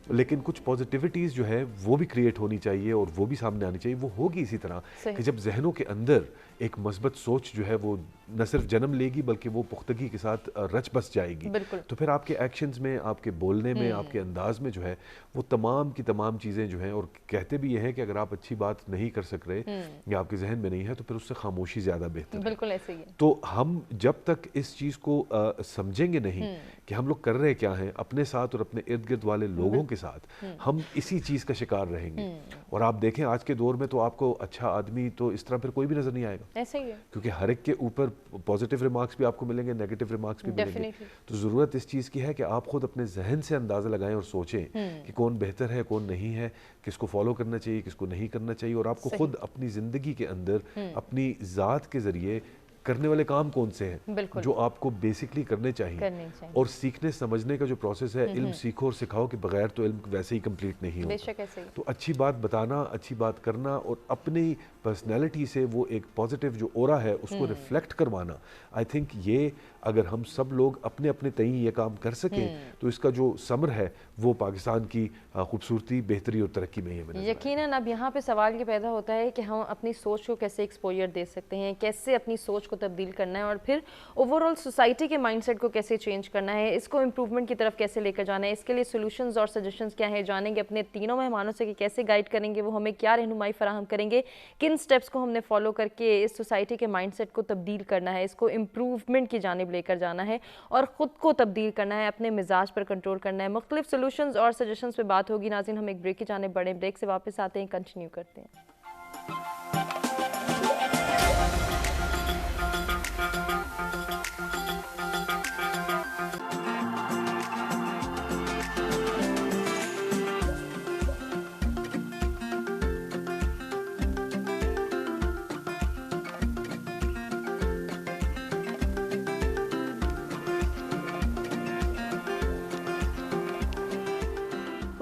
Speaker 4: لیکن کچھ پازیٹیوٹیز جو ہے وہ بھی کریٹ ہونی چاہیے اور وہ بھی سامنے آنی چاہیے. وہ ہوگی اسی طرح کہ جب ذہنوں کے اندر ایک مثبت سوچ جو ہے وہ نہ صرف جنم لے گی بلکہ وہ پختگی کے ساتھ رچ بس جائے گی, تو پھر آپ کے ایکشنز میں, آپ کے بولنے میں, آپ کے انداز میں جو ہے وہ تمام کی تمام چیزیں جو ہیں, اور کہتے بھی یہ ہے کہ اگر آپ اچھی بات نہیں کر سک رہے یا آپ کے ذہن میں نہیں ہے تو پھر اس سے خاموشی زیادہ بہتر ہے.
Speaker 2: بالکل ایسے ہی ہے.
Speaker 4: تو ہم جب تک اس چیز کو سمجھیں گے نہیں کہ ہم لوگ کر رہے کیا ہیں اپنے ساتھ اور اپنے ارد گرد والے لوگوں کے ساتھ, ہم اسی چیز کا شکار رہیں گے. اور آپ دیکھیں آج کے دور میں تو آپ کو اچھا آدمی تو اس طرح پھر کوئی بھی نظر نہیں آئے گا,
Speaker 2: ایسے ہی ہے,
Speaker 4: کیونکہ ہر ایک کے اوپر پازیٹیو ریمارکس بھی آپ کو ملیں گے, نیگیٹیو ریمارکس بھی ملیں گے. تو ضرورت اس چیز کی ہے کہ آپ خود اپنے ذہن سے اندازہ لگائیں اور سوچیں کہ کون بہتر ہے, کون نہیں ہے, کس کو فالو کرنا چاہیے, کس کو نہیں کرنا چاہیے, اور آپ کو خود اپنی زندگی کے اندر اپنی ذات کے ذریعے کرنے والے کام کون سے ہیں جو آپ کو بیسکلی کرنے چاہیے. اور سیکھنے سمجھنے کا جو پروسیس ہے, علم سیکھو اور سکھاؤ کہ بغیر تو علم ویسے ہی کمپلیٹ نہیں ہوتا. تو اچھی بات بتانا, اچھی بات کرنا, اور اپنی پرسنالٹی سے وہ ایک پازیٹیو جو اورا ہے اس کو ریفلیکٹ کروانا, آئی تھنک یہ اگر ہم سب لوگ اپنے اپنے تئیں یہ کام کر سکیں تو اس کا جو ثمر ہے وہ پاکستان کی خوبصورتی, بہتری اور ترقی میں ہی
Speaker 2: یقیناً. اب یہاں پہ سوال یہ پیدا ہوتا ہے کہ ہم اپنی سوچ کو کیسے ایکسپوجر دے سکتے ہیں, کیسے اپنی سوچ کو تبدیل کرنا ہے, اور پھر اوور آل سوسائٹی کے مائنڈ سیٹ کو کیسے چینج کرنا ہے, اس کو امپروومنٹ کی طرف کیسے لے کر جانا ہے. اس کے لیے سولوشنز اور سجیشنز کیا ہیں, جانیں گے اپنے تینوں مہمانوں سے کہ کیسے گائیڈ کریں گے, وہ ہمیں کیا رہنمائی فراہم کریں گے, کن سٹیپس کو ہم نے فالو کر کے اس سوسائٹی کے مائنڈ سیٹ کو تبدیل کرنا ہے, اس کو امپروومنٹ کی جانب لے کر جانا ہے اور خود کو تبدیل کرنا ہے, اپنے مزاج پر کنٹرول کرنا ہے. مختلف سولوشنز اور سجیشنز پہ بات ہوگی. ناظرین, ہم ایک بریک کی جانب بڑھیں, بریک سے واپس آتے ہیں, کنٹینیو کرتے ہیں.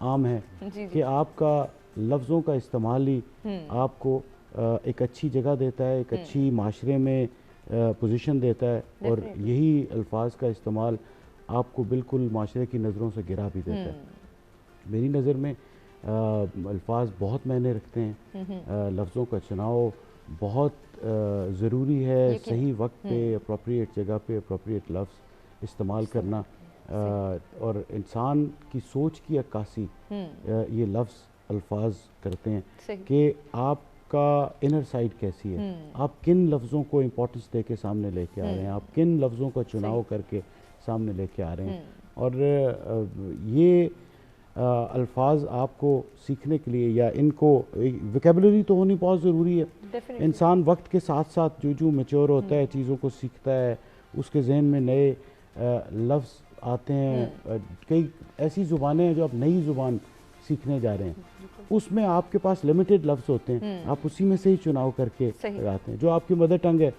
Speaker 3: عام ہے کہ آپ کا لفظوں کا استعمال ہی آپ کو ایک اچھی جگہ دیتا ہے, ایک اچھی معاشرے میں پوزیشن دیتا ہے, اور یہی الفاظ کا استعمال آپ کو بالکل معاشرے کی نظروں سے گرا بھی دیتا ہے. میری نظر میں الفاظ بہت معنی رکھتے ہیں, لفظوں کا چناؤ بہت ضروری ہے, صحیح وقت پہ اپروپریٹ جگہ پہ اپروپریٹ لفظ استعمال کرنا, اور انسان کی سوچ کی عکاسی یہ لفظ الفاظ کرتے ہیں کہ آپ کا انر سائڈ کیسی ہے, آپ کن لفظوں کو امپورٹنس دے کے سامنے لے کے آ رہے ہیں, آپ کن لفظوں کا چناؤ کر کے سامنے لے کے آ رہے ہیں. اور یہ الفاظ آپ کو سیکھنے کے لیے یا ان کو ویکیبلری تو ہونی بہت ضروری ہے. انسان وقت کے ساتھ ساتھ جو میچور ہوتا ہے, چیزوں کو سیکھتا ہے, اس کے ذہن میں نئے لفظ آتے ہیں. کئی ایسی زبانیں ہیں جو آپ نئی زبان سیکھنے جا رہے ہیں, اس میں آپ کے پاس لمیٹڈ لفظ ہوتے ہیں, آپ اسی میں سے ہی چناؤ کر کے لگاتے ہیں. جو آپ کی مدر ٹنگ ہے,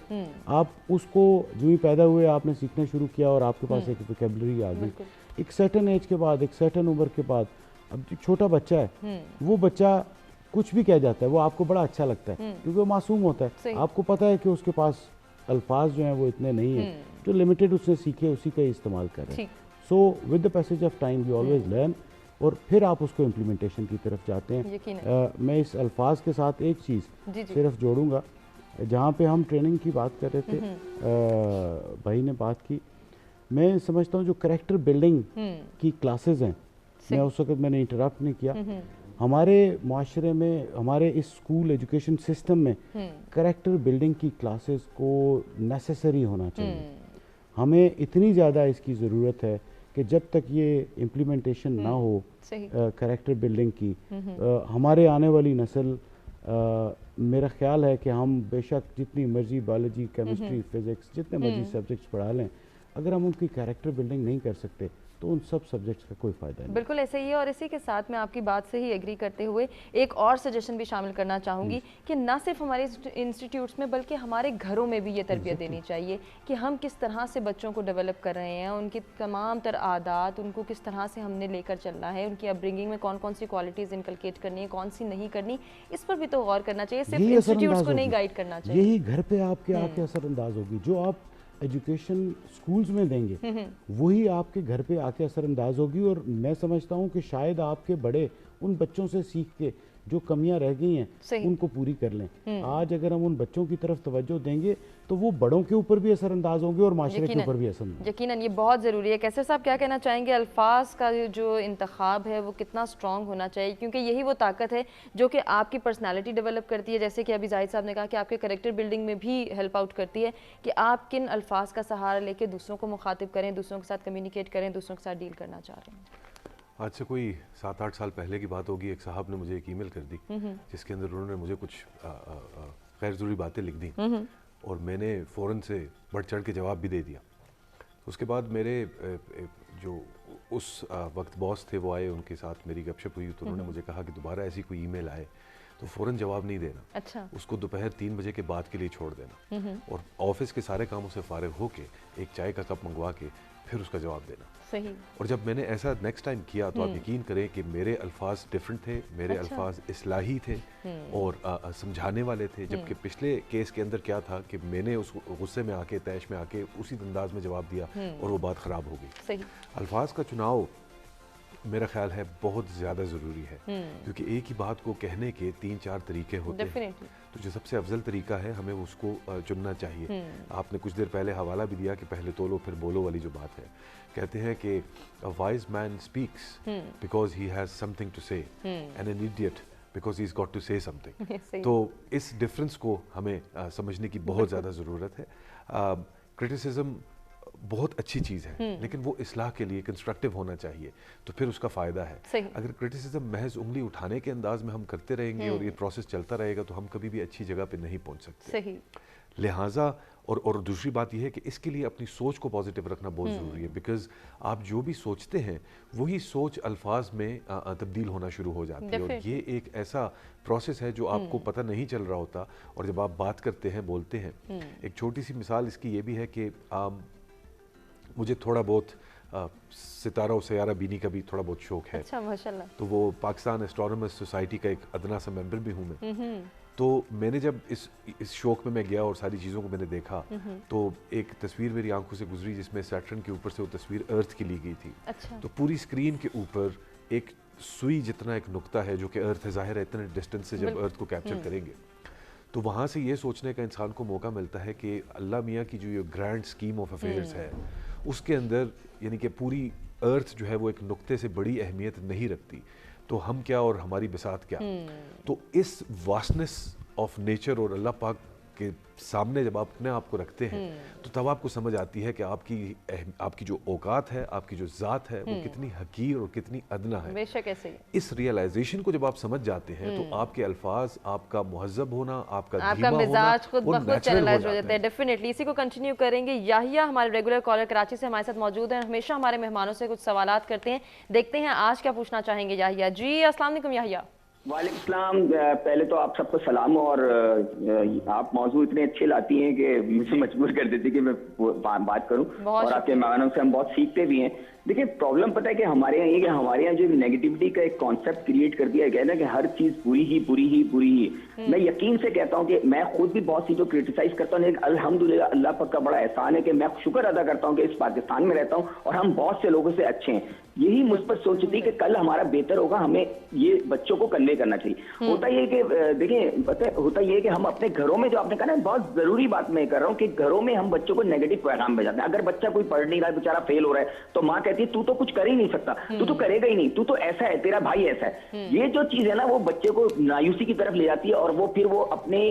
Speaker 3: آپ اس کو جو ہی پیدا ہوئے آپ نے سیکھنا شروع کیا اور آپ کے پاس ایک ویکیبلری آ گئی. ایک سرٹن ایج کے بعد, ایک سرٹن عمر کے بعد, اب جو چھوٹا بچہ ہے وہ بچہ کچھ بھی کہہ جاتا ہے, وہ آپ کو بڑا اچھا لگتا ہے کیونکہ وہ معصوم ہوتا ہے. آپ کو پتہ ہے کہ اس کے پاس الفاظ جو ہیں وہ اتنے نہیں ہیں, جو لمیٹڈ اس نے سیکھے اسی کا ہی استعمال کر رہے ہیں. So with the passage of time you always learn, اور پھر آپ اس کو امپلیمنٹیشن کی طرف جاتے ہیں. میں اس الفاظ کے ساتھ ایک چیز صرف جوڑوں گا, جہاں پہ ہم ٹریننگ کی بات کر رہے تھے, بھائی نے بات کی, میں سمجھتا ہوں جو کریکٹر بلڈنگ کی کلاسز ہیں, میں اس وقت میں نے انٹرپٹ نہیں کیا, ہمارے معاشرے میں ہمارے اس اسکول ایجوکیشن سسٹم میں کریکٹر بلڈنگ کی کلاسز کو نیسیسری ہونا چاہیے. ہمیں اتنی زیادہ اس کی ضرورت ہے کہ جب تک یہ امپلیمنٹیشن نہ ہو کریکٹر بلڈنگ کی, ہمارے آنے والی نسل, میرا خیال ہے کہ ہم بے شک جتنی مرضی بایولوجی, کیمسٹری, فزکس, جتنے مرضی سبجیکٹس پڑھا لیں, اگر ہم ان کی کریکٹر بلڈنگ نہیں کر سکتے تو ان سب سبجیکٹس کا کوئی فائدہ نہیں.
Speaker 2: بالکل ایسے ہی ہے, اور اسی کے ساتھ میں آپ کی بات سے ہی ایگری کرتے ہوئے ایک اور سجیشن بھی شامل کرنا چاہوں گی کہ نہ صرف ہمارے انسٹیٹیوٹس میں بلکہ ہمارے گھروں میں بھی یہ تربیت دینی چاہیے کہ ہم کس طرح سے بچوں کو ڈیولپ کر رہے ہیں, ان کی تمام تر عادات ان کو کس طرح سے ہم نے لے کر چلنا ہے, ان کی اپ برنگنگ میں کون کون سی کوالٹیز انکلکیٹ کرنی ہے, کون سی نہیں کرنی, اس پر بھی تو غور کرنا چاہیے. صرف انسٹیٹیوٹس کو نہیں گائیڈ کرنا چاہیے.
Speaker 3: یہی گھر پہ آپ کے آ کے اثر انداز ہوگی. جو آپ ایجوکیشن سکولز میں دیں گے وہی آپ کے گھر پہ آ کے اثر انداز ہوگی. اور میں سمجھتا ہوں کہ شاید آپ کے بڑے ان بچوں سے سیکھ کے جو کمیاں رہ گئی ہیں ان کو پوری کر لیں. آج اگر ہم ان بچوں کی طرف توجہ دیں گے تو وہ بڑوں کے اوپر بھی اثر انداز ہوں گے اور معاشرے کے اوپر بھی اثر انداز.
Speaker 2: یقیناً یہ بہت ضروری ہے. کیسر صاحب کیا کہنا چاہیں گے, الفاظ کا جو انتخاب ہے وہ کتنا اسٹرانگ ہونا چاہیے, کیونکہ یہی وہ طاقت ہے جو کہ آپ کی پرسنالٹی ڈیولپ کرتی ہے, جیسے کہ ابھی زاہد صاحب نے کہا کہ آپ کے کریکٹر بلڈنگ میں بھی ہیلپ آؤٹ کرتی ہے کہ آپ کن الفاظ کا سہارا لے کے دوسروں کو مخاطب کریں, دوسروں کے ساتھ کمیونیکیٹ کریں, دوسروں کے ساتھ ڈیل کرنا چاہ رہے ہیں.
Speaker 4: آج سے کوئی 7-8 سال پہلے کی بات ہوگی, ایک صاحب نے مجھے ایک ای میل کر دی جس کے اندر انہوں نے مجھے کچھ غیر ضروری باتیں لکھ دیں, اور میں نے فوراً سے بڑھ چڑھ کے جواب بھی دے دیا. اس کے بعد میرے جو اس وقت باس تھے وہ آئے, ان کے ساتھ میری گپ شپ ہوئی, تو انہوں نے مجھے کہا کہ دوبارہ ایسی کوئی ای میل آئے تو فوراً جواب نہیں دینا, اس کو دوپہر 3 بجے کے بعد کے لیے چھوڑ دینا, اور آفس کے سارے کاموں سے فارغ ہو کے ایک چائے کا کپ منگوا کے پھر اس کا جواب دینا. اور جب میں نے ایسا نیکسٹ ٹائم کیا تو آپ یقین کریں کہ میرے الفاظ ڈیفرنٹ تھے, میرے الفاظ اصلاحی تھے اور سمجھانے والے تھے. جبکہ پچھلے کیس کے اندر کیا تھا کہ میں نے اس غصے میں آ کے, تیش میں آ کے اسی انداز میں جواب دیا اور وہ بات خراب ہو گئی. الفاظ کا چناؤ میرا خیال ہے بہت زیادہ ضروری ہے, کیونکہ ایک ہی بات کو کہنے کے 3-4 طریقے ہوتے ہیں, تو جو سب سے افضل طریقہ ہے ہمیں اس کو چننا چاہیے. آپ نے کچھ دیر پہلے حوالہ بھی دیا کہ پہلے تولو پھر بولو والی جو بات ہے. کہتے ہیں کہ a wise man speaks because he has something to say and an idiot because he's got to say something. تو اس ڈفرنس کو ہمیں سمجھنے کی بہت زیادہ ضرورت ہے. کرٹیسزم بہت اچھی چیز ہے لیکن وہ اصلاح کے لیے کنسٹرکٹیو ہونا چاہیے, تو پھر اس کا فائدہ ہے. اگر کرٹیسزم محض انگلی اٹھانے کے انداز میں ہم کرتے رہیں گے اور یہ پروسیس چلتا رہے گا تو ہم کبھی بھی اچھی جگہ پہ نہیں پہنچ سکتے. لہٰذا اور دوسری بات یہ ہے کہ اس کے لیے اپنی سوچ کو پازیٹیو رکھنا بہت ضروری ہے, بیکاز آپ جو بھی سوچتے ہیں وہی سوچ الفاز میں تبدیل ہونا شروع ہو جاتی ہے. اور یہ ایک ایسا پروسیس ہے جو آپ کو پتہ نہیں چل رہا ہوتا, اور جب آپ بات کرتے ہیں, بولتے ہیں. ایک چھوٹی سی مثال اس کی یہ بھی ہے کہ مجھے تھوڑا بہت ستارہ و سیارہ بینی کا بھی تھوڑا بہت شوق ہے.
Speaker 2: اچھا ماشاءاللہ.
Speaker 4: تو وہ پاکستان ایسٹرونامرز سوسائٹی کا ایک ادنا سا ممبر بھی ہوں میں. تو میں نے جب اس شوق میں گیا اور ساری چیزوں کو میں نے دیکھا تو ایک تصویر میری آنکھوں سے گزری جس میں سیٹرن کے اوپر سے وہ تصویر ارتھ کی لی گئی تھی. تو پوری اسکرین کے اوپر ایک سوئی جتنا ایک نقطہ ہے جو کہ ارتھ ہے, ظاہر ہے اتنے ڈسٹینس سے جب ارتھ کو کیپچر کریں گے تو وہاں سے یہ سوچنے کا انسان کو موقع ملتا ہے کہ اللہ میاں کی جو یہ گرینڈ اسکیم آف افیئرس ہے اس کے اندر یعنی کہ پوری ارتھ جو ہے وہ ایک نقطے سے بڑی اہمیت نہیں رکھتی, تو ہم کیا اور ہماری بساط کیا. تو اس واسٹنس آف نیچر اور اللہ پاک کے سامنے جب آپ اپنے آپ کو رکھتے ہیں تو تب آپ کو سمجھ آتی ہے کہ آپ کی جو اوقات ہے, آپ کی جو ذات ہے وہ کتنی حقیر اور کتنی ادنا ہے.
Speaker 2: بے شک ایسے ہی.
Speaker 4: اس ریئلائزیشن کو جب آپ سمجھ جاتے ہیں تو آپ کے الفاظ, آپ کا مہذب ہونا, آپ کا دھیما ہونا,
Speaker 2: مزاج خود
Speaker 4: وہ
Speaker 2: بخود چینلائز ہو جاتا ہے. ڈیفینیٹلی اسی کو کنٹینیو کریں گے. یاحیہ ہمارے ریگولر کالر کراچی سے ہمارے ساتھ موجود ہیں, ہمیشہ ہمارے مہمانوں سے کچھ سوالات کرتے ہیں. دیکھتے ہیں آج کیا پوچھنا چاہیں گے یاحیہ جی. السلام علیکم یاحیہ.
Speaker 9: وعلیکم السلام. پہلے تو آپ سب کو سلام, اور آپ موضوع اتنے اچھے لاتی ہیں کہ مجھے مجبور کر دیتی کہ میں بات کروں, اور آپ کے مہمانوں سے ہم بہت سیکھتے بھی ہیں. دیکھیں پرابلم پتہ ہے کہ ہمارے یہاں یہ کہ ہمارے یہاں جو نیگیٹیوٹی کا ایک کانسیپٹ کریٹ کر دیا گیا نا کہ ہر چیز بری ہی. میں یقین سے کہتا ہوں کہ میں خود بھی بہت سی جو کرٹیسائز کرتا ہوں, لیکن الحمدللہ اللہ پاک کا بڑا احسان ہے کہ میں شکر ادا کرتا ہوں کہ اس پاکستان میں رہتا ہوں اور ہم بہت سے لوگوں سے اچھے ہیں. یہی مثبت سوچ تھی کہ کل ہمارا بہتر ہوگا, ہمیں یہ بچوں کو کنوے کرنا چاہیے. ہوتا یہ کہ دیکھیں ہوتا یہ کہ ہم اپنے گھروں میں جو آپ نے کہا نا بہت ضروری بات میں کر رہا ہوں کہ گھروں میں ہم بچوں کو نیگیٹو پیغام بھیجاتے ہیں. اگر بچہ کوئی پڑھ نہیں رہا ہے, بیچارہ فیل ہو رہا ہے, تو ماں کہتی ہے تو تو کچھ کر ہی نہیں سکتا, تو تو کرے گا ہی نہیں, تو تو ایسا ہے, تیرا بھائی ایسا ہے. یہ جو چیز ہے نا وہ بچے کو مایوسی کی طرف لے جاتی ہے اور وہ پھر وہ اپنے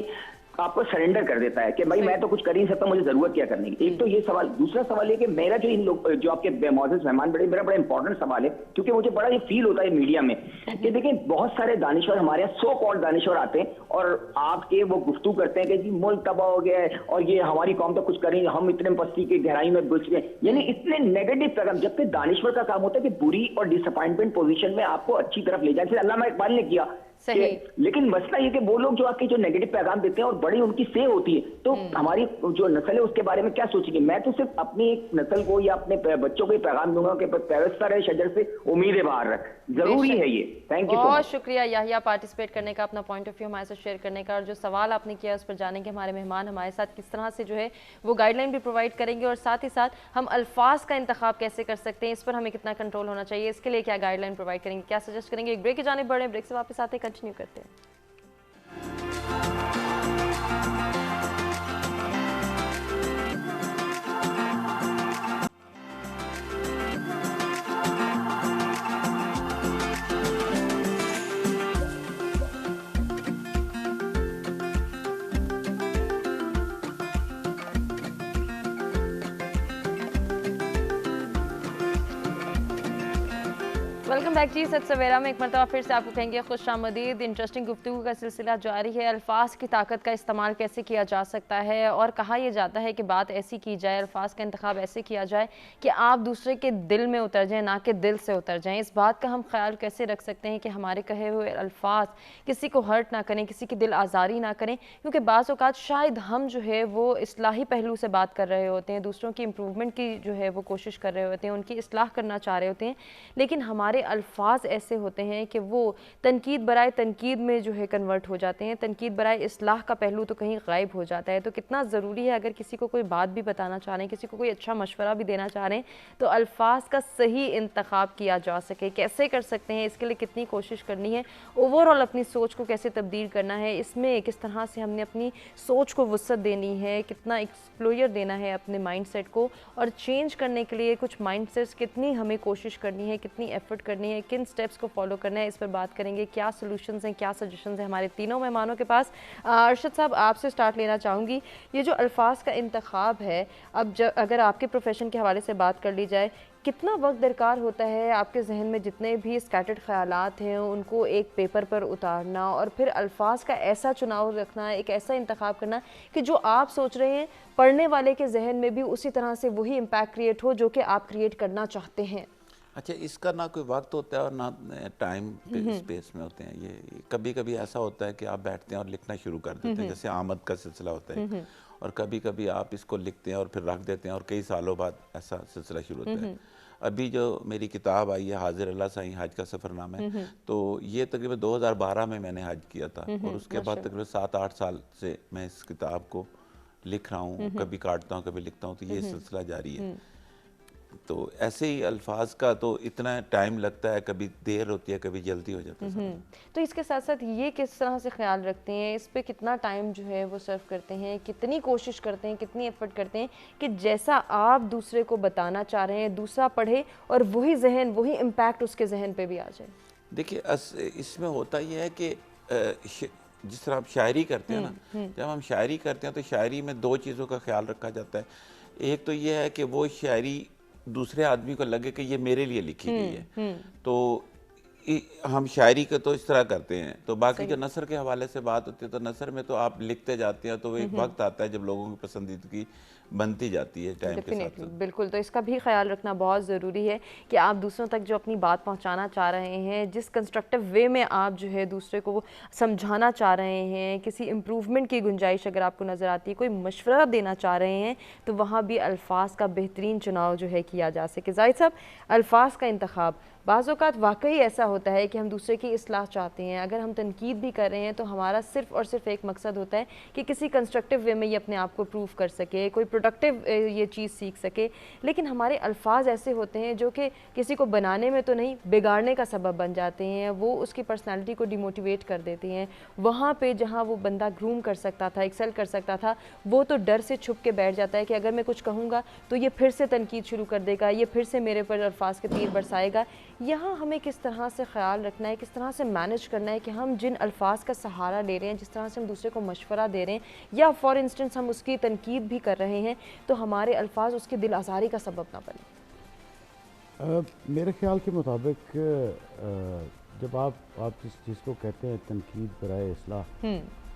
Speaker 9: آپ کو سرنڈر کر دیتا ہے کہ بھائی میں تو کچھ کر ہی نہیں سکتا, مجھے ضرورت کیا کرنے کی. ایک تو یہ سوال. دوسرا سوال یہ کہ میرا جو ان لوگ جو آپ کے معزز مہمان میرا بڑا امپورٹنٹ سوال ہے, کیونکہ مجھے بڑا یہ فیل ہوتا ہے میڈیا میں کہ دیکھیں بہت سارے دانشور ہمارے یہاں سو کالڈ دانشور آتے ہیں اور آپ کے وہ گفتگو کرتے ہیں کہ جی ملک تباہ ہو گیا ہے اور یہ ہماری قوم تو کچھ کریں, ہم اتنے پستی کی گہرائی میں گھس گئے, یعنی اتنے نیگیٹو پیغام. جبکہ دانشور کا کام ہوتا ہے کہ بری اور ڈس اپوائنٹمنٹ پوزیشن میں آپ کو اچھی طرف لے جائے, جیسے علامہ اقبال نے کیا. لیکن مسئلہ یہ کہ وہ لوگ جو آپ کے جو نیگیٹو پیغام دیتے ہیں اور بڑی ان کی سے ہوتی ہے, تو ہماری جو نسل ہے اس کے بارے میں کیا سوچیں گے؟ میں تو صرف اپنی ایک نسل کو یا اپنے بچوں کو یہ پیغام دوں گا کہ پیوستہ رہے شجر سے, امیدیں باہر رکھ. ضروری ہے یہ. Thank you.
Speaker 2: بہت شکریہ یاحیہ پارٹیسپیٹ کرنے کا, اپنا پوائنٹ آف ویو ہمارے ساتھ شیئر کرنے کا, اور جو سوال آپ نے کیا اس پر جانیں گے ہمارے مہمان ہمارے ساتھ کس طرح سے جو ہے وہ گائیڈ لائن بھی پرووائڈ کریں گے, اور ساتھ ہی ساتھ ہم الفاظ کا انتخاب کیسے کر سکتے ہیں, اس پر ہمیں کتنا کنٹرول ہونا چاہیے, اس کے لیے کیا گائیڈ لائن پرووائڈ کریں گے, کیا سجیسٹ کریں گے. ایک بریک کی جانب بڑھیں, بریک سے واپس آتے کنٹینیو کرتے ہیں. ویلکم بیک جی. سچ سویرا میں ایک مرتبہ پھر سے آپ کو کہیں گے خوش آمدید. انٹرسٹنگ گفتگو کا سلسلہ جاری ہے. الفاظ کی طاقت کا استعمال کیسے کیا جا سکتا ہے, اور کہا یہ جاتا ہے کہ بات ایسی کی جائے, الفاظ کا انتخاب ایسے کیا جائے کہ آپ دوسرے کے دل میں اتر جائیں, نہ کہ دل سے اتر جائیں. اس بات کا ہم خیال کیسے رکھ سکتے ہیں کہ ہمارے کہے ہوئے الفاظ کسی کو ہرٹ نہ کریں, کسی کی دل آزاری نہ کریں, کیونکہ بعض اوقات شاید ہم جو ہے وہ اصلاحی پہلو سے بات کر رہے ہوتے ہیں, دوسروں کی امپروومنٹ کی جو ہے وہ کوشش کر رہے ہوتے ہیں, ان کی اصلاح کرنا چاہ رہے ہوتے ہیں, لیکن ہمارے الفاظ ایسے ہوتے ہیں کہ وہ تنقید برائے تنقید میں جو ہے کنورٹ ہو جاتے ہیں, تنقید برائے اصلاح کا پہلو تو کہیں غائب ہو جاتا ہے. تو کتنا ضروری ہے اگر کسی کو کوئی بات بھی بتانا چاہ رہے ہیں, کسی کو کوئی اچھا مشورہ بھی دینا چاہ رہے ہیں, تو الفاظ کا صحیح انتخاب کیا جا سکے. کیسے کر سکتے ہیں, اس کے لیے کتنی کوشش کرنی ہے, اوورآل اپنی سوچ کو کیسے تبدیل کرنا ہے, اس میں کس طرح سے ہم نے اپنی سوچ کو وسعت دینی ہے, کتنا ایکسپلوئر دینا ہے اپنے مائنڈ سیٹ کو, اور چینج کرنے کے لیے کچھ مائنڈ سیٹس کتنی ہمیں کوشش کرنی ہے, کتنی ایفرٹ کرنی ہے, کن سٹیپس کو فالو کرنا ہے, اس پر بات کریں گے. کیا سولوشنز ہیں, کیا سجیشنز ہیں ہمارے تینوں مہمانوں کے پاس. ارشد صاحب آپ سے سٹارٹ لینا چاہوں گی. یہ جو الفاظ کا انتخاب ہے, اب اگر آپ کے پروفیشن کے حوالے سے بات کر لی جائے, کتنا وقت درکار ہوتا ہے آپ کے ذہن میں جتنے بھی اسکیٹرڈ خیالات ہیں ان کو ایک پیپر پر اتارنا, اور پھر الفاظ کا ایسا چناؤ رکھنا, ایک ایسا انتخاب کرنا کہ جو آپ سوچ رہے ہیں پڑھنے والے کے ذہن میں بھی اسی طرح سے وہی امپیکٹ کریٹ ہو جو کہ آپ کریٹ کرنا چاہتے ہیں.
Speaker 1: اچھا, اس کا نہ کوئی وقت ہوتا ہے اور نہ ٹائم اسپیس میں ہوتے ہیں. یہ کبھی کبھی ایسا ہوتا ہے کہ آپ بیٹھتے ہیں اور لکھنا شروع کر دیتے ہیں, جیسے آمد کا سلسلہ ہوتا ہے, اور کبھی کبھی آپ اس کو لکھتے ہیں اور پھر رکھ دیتے ہیں اور کئی سالوں بعد ایسا سلسلہ شروع ہوتا ہے. ابھی جو میری کتاب آئی ہے حاضر اللہ سائیں حج کا سفر نامہ ہے، تو یہ تقریباً 2012 میں نے حج کیا تھا، اور اس کے بعد تقریباً 7-8 سال سے میں اس کتاب کو لکھ رہا ہوں، کبھی کاٹتا ہوں کبھی لکھتا ہوں، تو یہ سلسلہ جاری ہے۔ تو ایسے ہی الفاظ کا تو اتنا ٹائم لگتا ہے، کبھی دیر ہوتی ہے کبھی جلدی ہو جاتا ہے۔
Speaker 2: تو اس کے ساتھ ساتھ یہ کس طرح سے خیال رکھتے ہیں، اس پہ کتنا ٹائم جو ہے وہ صرف کرتے ہیں، کتنی کوشش کرتے ہیں، کتنی ایفرٹ کرتے ہیں کہ جیسا آپ دوسرے کو بتانا چاہ رہے ہیں دوسرا پڑھے اور وہی ذہن وہی امپیکٹ اس کے ذہن پہ بھی آ جائے؟
Speaker 1: دیکھیے اس میں ہوتا یہ ہے کہ جس طرح آپ شاعری کرتے ہیں نا، جب ہم شاعری کرتے ہیں تو شاعری میں 2 چیزوں کا خیال رکھا جاتا ہے۔ ایک تو یہ ہے کہ وہ شاعری دوسرے آدمی کو لگے کہ یہ میرے لیے لکھی گئی ہے، تو ہم شاعری کا تو اس طرح کرتے ہیں۔ تو باقی جو نثر کے حوالے سے بات ہوتی ہے، تو نثر میں تو آپ لکھتے جاتے ہیں، تو ایک وقت آتا ہے جب لوگوں کی پسندیدگی بنتی جاتی ہے ٹائم کے ساتھ۔
Speaker 2: بالکل، تو اس کا بھی خیال رکھنا بہت ضروری ہے کہ آپ دوسروں تک جو اپنی بات پہنچانا چاہ رہے ہیں، جس کنسٹرکٹیو وے میں آپ جو ہے دوسرے کو سمجھانا چاہ رہے ہیں، کسی امپروومنٹ کی گنجائش اگر آپ کو نظر آتی ہے، کوئی مشورہ دینا چاہ رہے ہیں، تو وہاں بھی الفاظ کا بہترین چناؤ جو ہے کیا جا سکے۔ زاہد صاحب، الفاظ کا انتخاب بعض اوقات واقعی ایسا ہوتا ہے کہ ہم دوسرے کی اصلاح چاہتے ہیں، اگر ہم تنقید بھی کر رہے ہیں تو ہمارا صرف اور صرف ایک مقصد ہوتا ہے کہ کسی کنسٹرکٹیو وے میں یہ اپنے آپ کو پروو کر سکے، کوئی پروڈکٹیو یہ چیز سیکھ سکے، لیکن ہمارے الفاظ ایسے ہوتے ہیں جو کہ کسی کو بنانے میں تو نہیں، بگاڑنے کا سبب بن جاتے ہیں، وہ اس کی پرسنالٹی کو ڈیموٹیویٹ کر دیتے ہیں۔ وہاں پہ جہاں وہ بندہ گروم کر سکتا تھا، ایکسل کر سکتا تھا، وہ تو ڈر سے چھپ کے بیٹھ جاتا ہے کہ اگر میں کچھ کہوں گا تو یہ پھر سے تنقید شروع کر دے گا، یہ پھر سے میرے پر الفاظ کے تیر برسائے گا۔ یہاں ہمیں کس طرح سے خیال رکھنا ہے، کس طرح سے مینج کرنا ہے کہ ہم جن الفاظ کا سہارا لے رہے ہیں، جس طرح سے ہم دوسرے کو مشورہ دے رہے ہیں، یا فار انسٹنس ہم اس کی تنقید بھی کر رہے ہیں، تو ہمارے الفاظ اس کی دل آزاری کا سبب نہ بنے؟
Speaker 3: میرے خیال کے مطابق جب آپ جس چیز کو کہتے ہیں تنقید برائے اصلاح،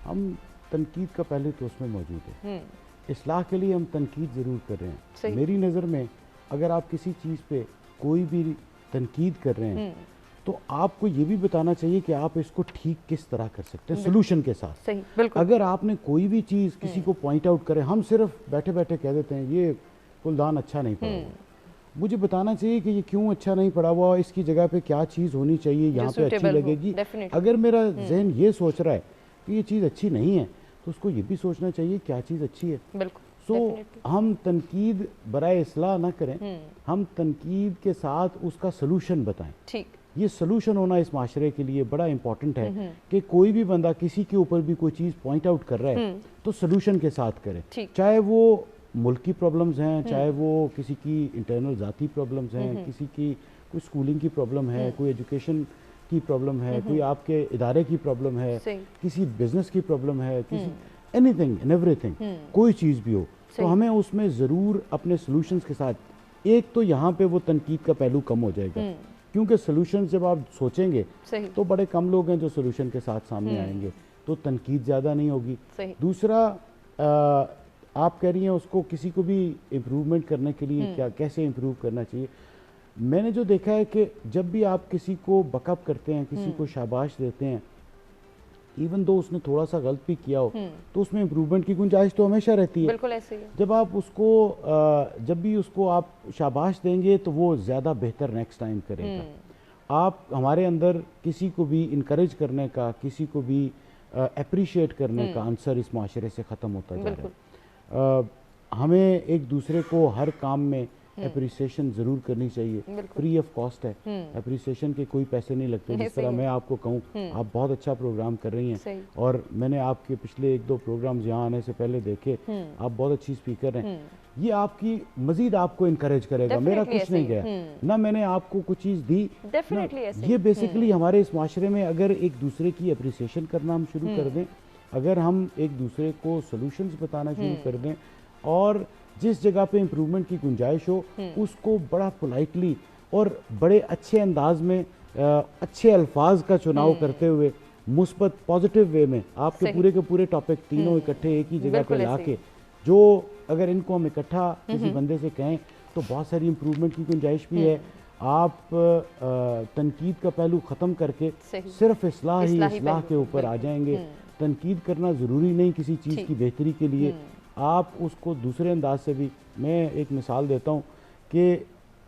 Speaker 3: ہم تنقید کا پہلے تو اس میں موجود ہے، اصلاح کے لیے ہم تنقید ضرور کر رہے ہیں۔ میری نظر میں اگر آپ کسی چیز پہ کوئی بھی تنقید کر رہے ہیں تو آپ کو یہ بھی بتانا چاہیے کہ آپ اس کو ٹھیک کس طرح کر سکتے ہیں، سلوشن کے ساتھ۔ اگر آپ نے کوئی بھی چیز کسی کو پوائنٹ آؤٹ کرے، ہم صرف بیٹھے بیٹھے کہہ دیتے ہیں یہ فلدان اچھا نہیں پڑھا ہوا، مجھے بتانا چاہیے کہ یہ کیوں اچھا نہیں پڑھا ہوا، اس کی جگہ پہ کیا چیز ہونی چاہیے، یہاں پہ اچھی لگے گی۔ اگر میرا ذہن یہ سوچ رہا ہے کہ یہ چیز اچھی نہیں ہے تو اس کو یہ بھی سوچنا چاہیے کیا چیز اچھی ہے۔ سو ہم تنقید برائے اصلاح نہ کریں، ہم تنقید کے ساتھ اس کا سلوشن بتائیں۔ یہ سلوشن ہونا اس معاشرے کے لیے بڑا امپورٹنٹ ہے کہ کوئی بھی بندہ کسی کے اوپر بھی کوئی چیز پوائنٹ آؤٹ کر رہا ہے تو سلوشن کے ساتھ کرے، چاہے وہ ملک کی پرابلمز ہیں، چاہے وہ کسی کی انٹرنل ذاتی پرابلمز ہیں، کسی کی کوئی سکولنگ کی پرابلم ہے، کوئی ایجوکیشن کی پرابلم ہے، کوئی آپ کے ادارے کی پرابلم ہے، کسی بزنس کی پرابلم ہے، کسی any thing and every thing, کوئی چیز بھی ہو، تو ہمیں اس میں ضرور اپنے سلوشنز کے ساتھ، ایک تو یہاں پہ وہ تنقید کا پہلو کم ہو جائے گا، کیونکہ سلوشن جب آپ سوچیں گے تو بڑے کم لوگ ہیں جو سلوشن کے ساتھ سامنے آئیں گے، تو تنقید زیادہ نہیں ہوگی۔ دوسرا، آپ کہہ رہی ہیں اس کو کسی کو بھی امپروومنٹ کرنے کے لیے کیسے امپروو کرنا چاہیے، میں نے جو دیکھا ہے کہ جب بھی آپ کسی کو بیک اپ کرتے ہیں، کسی کو شاباش دیتے ہیں، ایون دو اس نے تھوڑا سا غلط بھی کیا ہو تو اس میں امپروومنٹ کی گنجائش تو ہمیشہ رہتی ہے۔
Speaker 2: بالکل ایسے ہی
Speaker 3: جب آپ اس کو جب بھی اس کو آپ شاباش دیں گے تو وہ زیادہ بہتر نیکسٹ ٹائم کرے گا۔ آپ ہمارے اندر کسی کو بھی انکریج کرنے کا، کسی کو بھی اپریشیٹ کرنے کا عنصر اس معاشرے سے ختم ہوتا جا رہا ہے۔ ہمیں ایک دوسرے کو ہر کام میں اپریسیشن ضرور کرنی چاہیے، فری آف کاسٹ ہے، اپریسیشن کے کوئی پیسے نہیں لگتے۔ جس طرح میں آپ کو کہوں آپ بہت اچھا پروگرام کر رہی ہیں، اور میں نے آپ کے پچھلے 1-2 پروگرامز یہاں آنے سے پہلے دیکھے، آپ بہت اچھی اسپیکر ہیں، یہ آپ کی مزید آپ کو انکریج کرے گا۔ میرا کچھ نہیں گیا، نہ میں نے آپ کو کچھ چیز دی، یہ بیسیکلی ہمارے اس معاشرے میں اگر ایک دوسرے کی اپریسیشن کرنا ہم شروع کر دیں، اگر ہم ایک دوسرے کو سلوشنز بتانا شروع کر دیں، اور جس جگہ پہ امپروومنٹ کی گنجائش ہو اس کو بڑا پولائٹلی اور بڑے اچھے انداز میں اچھے الفاظ کا چناؤ کرتے ہوئے مثبت پازیٹیو وے میں آپ کے پورے ٹاپک تینوں اکٹھے ایک ہی جگہ پہ لا کے، جو اگر ان کو ہم اکٹھا کسی بندے سے کہیں تو بہت ساری امپروومنٹ کی گنجائش بھی ہے۔ آپ تنقید کا پہلو ختم کر کے صرف اصلاح کے اوپر آ جائیں گے۔ تنقید کرنا ضروری نہیں کسی چیز کی بہتری کے لیے، آپ اس کو دوسرے انداز سے بھی، میں ایک مثال دیتا ہوں کہ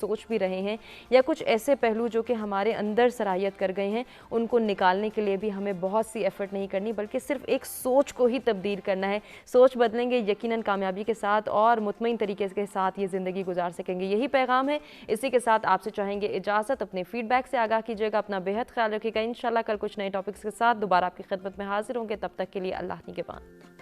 Speaker 2: سوچ بھی رہے ہیں یا کچھ ایسے پہلو جو کہ ہمارے اندر صلاحیت کر گئے ہیں, ان کو نکالنے کے لیے بھی ہمیں بہت سی ایفرٹ نہیں کرنی, بلکہ صرف ایک سوچ کو ہی تبدیل کرنا ہے. سوچ بدلیں گے یقیناً کامیابی کے ساتھ اور مطمئن طریقے کے ساتھ یہ زندگی گزار سکیں گے. یہی پیغام ہے. اسی کے ساتھ آپ سے چاہیں گے اجازت. اپنے فیڈ بیک سے آگاہ کیجیے گا, اپنا بہت خیال رکھیے گا. انشاءاللہ کل کچھ نئے ٹاپکس کے ساتھ دوبارہ آپ کی خدمت میں حاضر ہوں گے. تب تک کے لیے اللہ نگہبان.